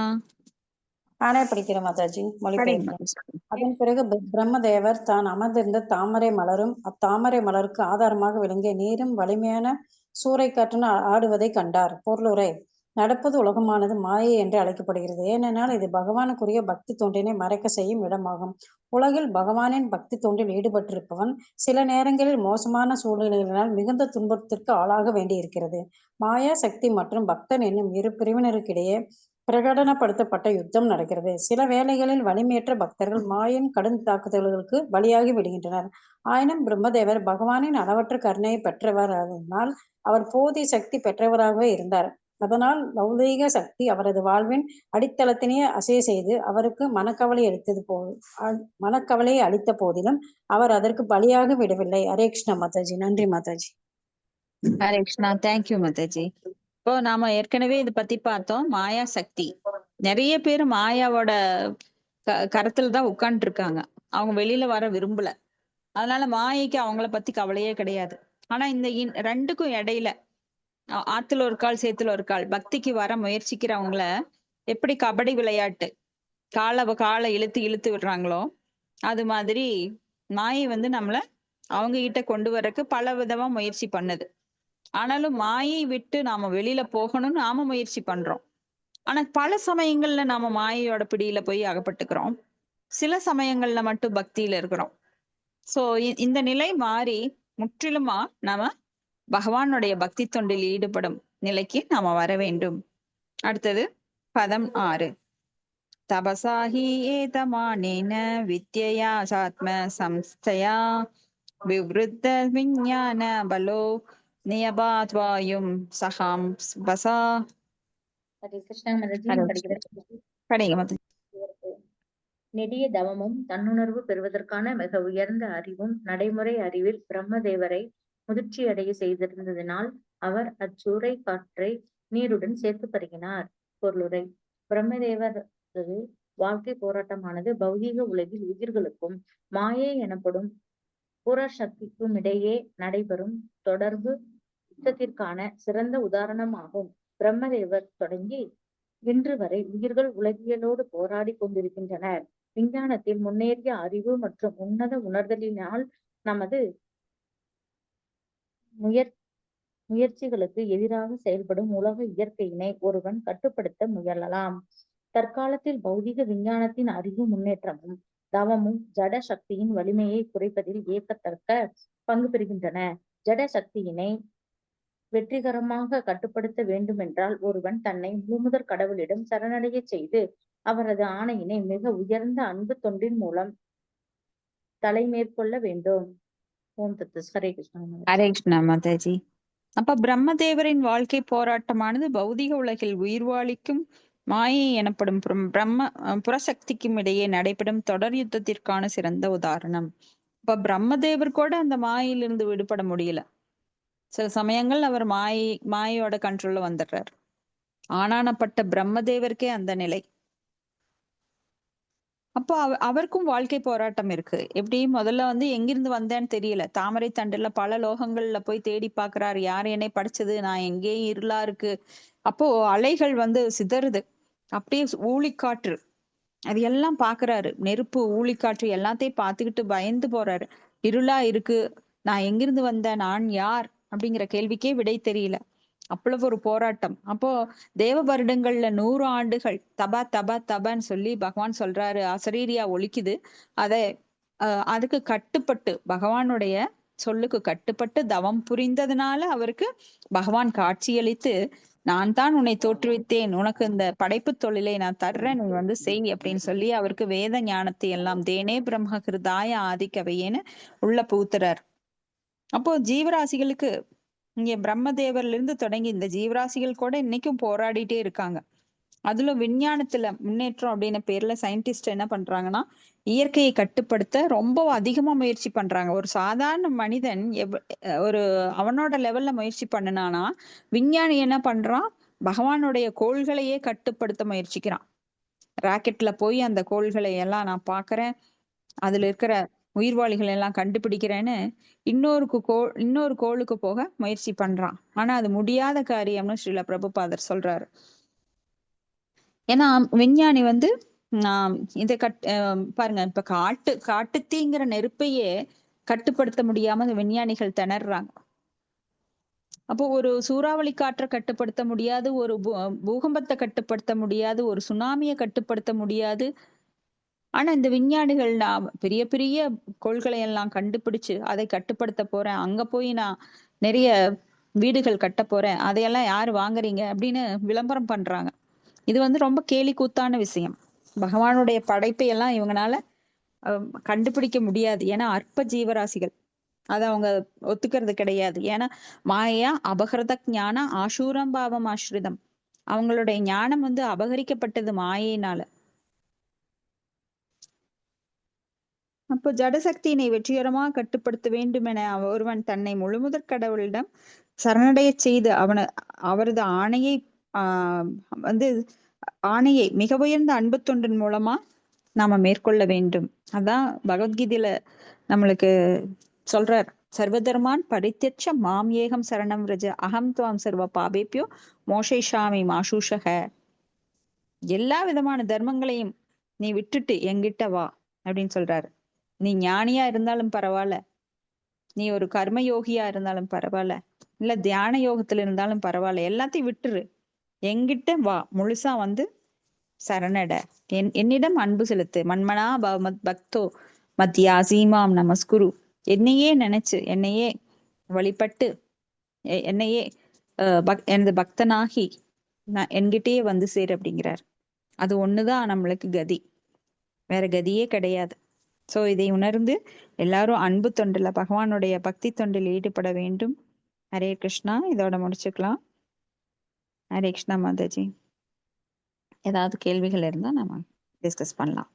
நானே படிக்கிறேன் மாதாஜி, ஹரே மொழிபெயர்க்கிறேன். மாதாஜி. அதன் பிறகு பிரம்மதேவர் தான் அமர்ந்திருந்த தாமரை மலரும் அத்தாமரை மலருக்கு ஆதாரமாக விளங்கிய நீரும் வலிமையான சூறைக்காற்றுன்னு ஆடுவதை கண்டார். பொருளுரை: நடப்பது உலகமானது மாயை என்று அழைக்கப்படுகிறது. ஏனென்றால் இது பகவானுக்குரிய பக்தி தொண்டினை மறைக்க செய்யும் இடமாகும். உலகில் பகவானின் பக்தி தொண்டில் ஈடுபட்டிருப்பவன் சில நேரங்களில் மோசமான சூழ்நிலைகளினால் மிகுந்த துன்பத்திற்கு ஆளாக வேண்டியிருக்கிறது. மாயா சக்தி மற்றும் பக்தன் என்னும் இரு பிரிவினருக்கிடையே பிரகடனப்படுத்தப்பட்ட யுத்தம் நடக்கிறது. சில வேளைகளில் வலிமையற்ற பக்தர்கள் மாயின் கடும் தாக்குதல்களுக்கு பலியாகி விடுகின்றனர். ஆயினும் பிரம்மதேவர் பகவானின் அளவற்ற கருணையை பெற்றவரானால் அவர் போதிய சக்தி பெற்றவராகவே இருந்தார். அதனால் லௌகீக சக்தி அவரது வாழ்வின் அடித்தளத்தினை அசைய செய்து அவருக்கு மனக்கவலையை அளித்த போதிலும் அவர் அதற்கு பலியாக விடவில்லை. ஹரே கிருஷ்ணா மாதாஜி. நன்றி மாதாஜி. ஹரே கிருஷ்ணா. தேங்க்யூ மாதாஜி. இப்போ நாம ஏற்கனவே இதை பத்தி பார்த்தோம். மாயா சக்தி நிறைய பேர் மாயாவோட கரத்துல தான் உட்கார்ந்து இருக்காங்க. அவங்க வெளியில வர விரும்பல. அதனால மாயைக்கு அவங்கள பத்தி கவலையே கிடையாது. ஆனா இந்த ரெண்டுக்கும் இடையில ஆத்துல ஒரு கால் சேத்துல ஒரு கால் பக்திக்கு வர முயற்சிக்கிறவங்கள எப்படி கபடி விளையாட்டு காலை இழுத்து இழுத்து விடுறாங்களோ அது மாதிரி மாயை வந்து நம்மள அவங்க கிட்ட கொண்டு வரக்கு பல விதமா முயற்சி பண்ணுது. ஆனாலும் மாயை விட்டு நாம வெளியில போகணும்னு நாம முயற்சி பண்றோம். ஆனா பல சமயங்கள்ல நாம மாயையோட பிடியில போய் அகப்பட்டுக்கிறோம். சில சமயங்கள்ல மட்டும் பக்தியில இருக்கிறோம். சோ இந்த நிலை மாறி முற்றிலுமா நாம பகவானுடைய பக்தி தொண்டில் ஈடுபடும் நிலைக்கு நாம வர வேண்டும். அடுத்தது பதம் 6. தபசாஹி ஏதமானேன வித்யயா சாத்ம சம்ஸ்தயா விவ்ருத்த விஞ்ஞான பலோ நியபாத்வாயும் சகாம் பசா. ஹரே கிருஷ்ணா மாதாஜி. நான் படிக்கிறேன். படிங்க மாதாஜி. நெடிய தவமும் தன்னுணர்வு பெறுவதற்கான மிக உயர்ந்த அறிவும் நடைமுறை அறிவில் பிரம்மதேவரை முதிர்ச்சி அடைய செய்திருந்ததினால் அவர் அச்சூறை காற்றை நீருடன் சேர்த்து பருகினார். பொருளுரை: பிரம்மதேவரது வாழ்க்கை போராட்டமானது பௌதீக உலகில் உயிர்களுக்கும் மாயை எனப்படும் புறசக்திக்கும் இடையே நடைபெறும் தொடர்பு யுத்தத்திற்கான சிறந்த உதாரணமாகும். பிரம்மதேவர் தொடங்கி இன்று வரை உயிர்கள் உலகியலோடு போராடி கொண்டிருக்கின்றனர். விஞ்ஞானத்தில் முன்னேறிய அறிவு மற்றும் உன்னத உணர்தலினால் நமது முயற்சிகளுக்கு எதிராக செயல்படும் உலக இயற்கையினை ஒருவன் கட்டுப்படுத்த முயலலாம். தற்காலத்தில் பௌதிக விஞ்ஞானத்தின் அறிவு முன்னேற்றமும் தவமும் ஜட சக்தியின் வலிமையை குறைப்பதில் வியக்கத்தக்க பங்கு பெறுகின்றன. ஜட சக்தியினை வெற்றிகரமாக கட்டுப்படுத்த வேண்டுமென்றால் ஒருவன் தன்னை முழுமுதற் கடவுளிடம் சரணடைய செய்து அவரது ஆணையினை மிக உயர்ந்த அன்பு தொண்டின் மூலம் தலைமேற்கொள்ள வேண்டும். ஓம் தத்து. ஹரே கிருஷ்ணா. ஹரே கிருஷ்ணா மாதாஜி. அப்ப பிரம்மதேவரின் வாழ்க்கை போராட்டமானது பௌதிக உலகில் உயிர்வாழிக்கும் மாயை எனப்படும் புறசக்திக்கும் இடையே நடைபெறும் தொடர் யுத்தத்திற்கான சிறந்த உதாரணம். இப்ப பிரம்மதேவர் கூட அந்த மாயிலிருந்து விடுபட முடியல. சில சமயங்கள் அவர் மாயோட கண்ட்ரோல்ல வந்துடுறார். ஆனானப்பட்ட பிரம்மதேவருக்கே அந்த நிலை. அப்போ அவருக்கும் வாழ்க்கை போராட்டம் இருக்கு. எப்படி முதல்ல வந்து எங்கிருந்து வந்தேன்னு தெரியல. தாமரை தண்டுல பல லோகங்கள்ல போய் தேடி பாக்குறாரு. யார் என்னை படிச்சது, நான் எங்கேயும் இருளா இருக்கு. அப்போ அலைகள் வந்து சிதறுது. அப்படியே ஊழிக்காற்று அது எல்லாம் பாக்குறாரு. நெருப்பு, ஊழிக்காற்று எல்லாத்தையும் பார்த்துக்கிட்டு பயந்து போறாரு. இருளா இருக்கு, நான் எங்கிருந்து வந்தேன், நான் யார் அப்படிங்கிற கேள்விக்கே விடை தெரியல. அவ்வளவு ஒரு போராட்டம். அப்போ தேவ வருடங்கள்ல 100 ஆண்டுகள் தபான்னு சொல்லி பகவான் சொல்றாரு. அசரீரியா ஒலிக்குது. அதுக்கு கட்டுப்பட்டு பகவானுடைய சொல்லுக்கு கட்டுப்பட்டு தவம் புரிந்ததுனால அவருக்கு பகவான் காட்சியளித்து, நான் தான் உன்னை தோற்றுவித்தேன், உனக்கு இந்த படைப்பு தொழிலை நான் தர்றேன், நீ வந்து செய் அப்படின்னு சொல்லி அவருக்கு வேத ஞானத்தை எல்லாம் தேனே பிரம்ம கிருதாய ஆதிக்கவையேன்னு உள்ள பூத்துறார். அப்போ ஜீவராசிகளுக்கு இங்க பிரம்மதேவர்ல இருந்து தொடங்கி இந்த ஜீவராசிகள் கூட இன்னைக்கும் போராடிட்டே இருக்காங்க. அதுல விஞ்ஞானத்துல முன்னேற்றம் அப்படின்னு பேர்ல சயின்டிஸ்ட் என்ன பண்றாங்கன்னா இயற்கையை கட்டுப்படுத்த ரொம்ப அதிகமா முயற்சி பண்றாங்க. ஒரு சாதாரண மனிதன் அவனோட லெவல்ல முயற்சி பண்ணினானா, விஞ்ஞானி என்ன பண்றான், பகவானுடைய கோள்களையே கட்டுப்படுத்த முயற்சிக்கிறான். ராக்கெட்ல போய் அந்த கோள்களை எல்லாம் நான் பாக்குறேன், அதுல இருக்கிற உயிர்வாளிகளை எல்லாம் கண்டுபிடிக்கிறேன்னு இன்னொரு கோளுக்கு போக முயற்சி பண்றான். ஆனா அது முடியாத காரியம்னு ஸ்ரீல பிரபுபாதர் சொல்றாரு. ஏன்னா விஞ்ஞானி வந்து இதை பாருங்க, இப்ப காட்டுத்தீங்கிற நெருப்பையே கட்டுப்படுத்த முடியாம அந்த விஞ்ஞானிகள் திணறாங்க. அப்போ ஒரு சூறாவளி காற்றை கட்டுப்படுத்த முடியாது, ஒரு பூகம்பத்தை கட்டுப்படுத்த முடியாது, ஒரு சுனாமியை கட்டுப்படுத்த முடியாது. ஆனா இந்த விஞ்ஞானிகள் நான் பெரிய பெரிய கோள்களை எல்லாம் கண்டுபிடிச்சு அதை கட்டுப்படுத்த போறேன், அங்க போய் நான் நிறைய வீடுகள் கட்ட போறேன், அதையெல்லாம் யாரு வாங்குறீங்க அப்படின்னு விளம்பரம் பண்றாங்க. இது வந்து ரொம்ப கேலி கூத்தான விஷயம். பகவானுடைய படைப்பை எல்லாம் இவங்கனால கண்டுபிடிக்க முடியாது. ஏன்னா அற்ப ஜீவராசிகள், அதை அவங்க ஒத்துக்கிறது கிடையாது. ஏன்னா மாயா அபகிருத ஞான ஆசூரம் பாவம் ஆசிரிதம், அவங்களுடைய ஞானம் வந்து அபகரிக்கப்பட்டது மாயினால. அப்போ ஜடசக்தியினை வெற்றிகரமாக கட்டுப்படுத்த வேண்டும் என ஒருவன் தன்னை முழுமுதற் கடவுளிடம் சரணடைய செய்து அவரது ஆணையை மிக உயர்ந்த அன்பு தொண்டின் மூலமா நாம மேற்கொள்ள வேண்டும். அதான் பகவத்கீதையில நம்மளுக்கு சொல்றார். சர்வதர்மான் பரித்யட்ச மாம் ஏகம் சரணம் ரஜ அகம் துவாம் சர்வ பாபேபியோ மோஷேஷாமி மாசூஷக. எல்லா விதமான தர்மங்களையும் நீ விட்டுட்டு எங்கிட்ட வா அப்படின்னு சொல்றாரு. நீ ஞானியா இருந்தாலும் பரவாயில்ல, நீ ஒரு கர்ம யோகியா இருந்தாலும் பரவாயில்ல, இல்ல தியான யோகத்துல இருந்தாலும் பரவாயில்ல, எல்லாத்தையும் விட்டுரு, எங்கிட்ட வா, முழுசா வந்து சரணட, என்னிடம் அன்பு செலுத்து. மன்மனா பக்தோ மத்தியா சீமாம் நமஸ்குரு. என்னையே நினைச்சு என்னையே வழிபட்டு என்னையே எனது பக்தனாகி நான் என்கிட்டயே வந்து சேரு அப்படிங்கிறார். அது ஒண்ணுதான் நம்மளுக்கு கதி, வேற கதியே கிடையாது. சோ இதை உணர்ந்து எல்லாரும் அன்பு தொண்டில் பகவானுடைய பக்தி தொண்டில் ஈடுபட வேண்டும். ஹரே கிருஷ்ணா. இதோட முடிச்சுக்கலாம். ஹரே கிருஷ்ணா மாதாஜி. ஏதாவது கேள்விகள் இருந்தா நம்ம டிஸ்கஸ் பண்ணலாம்.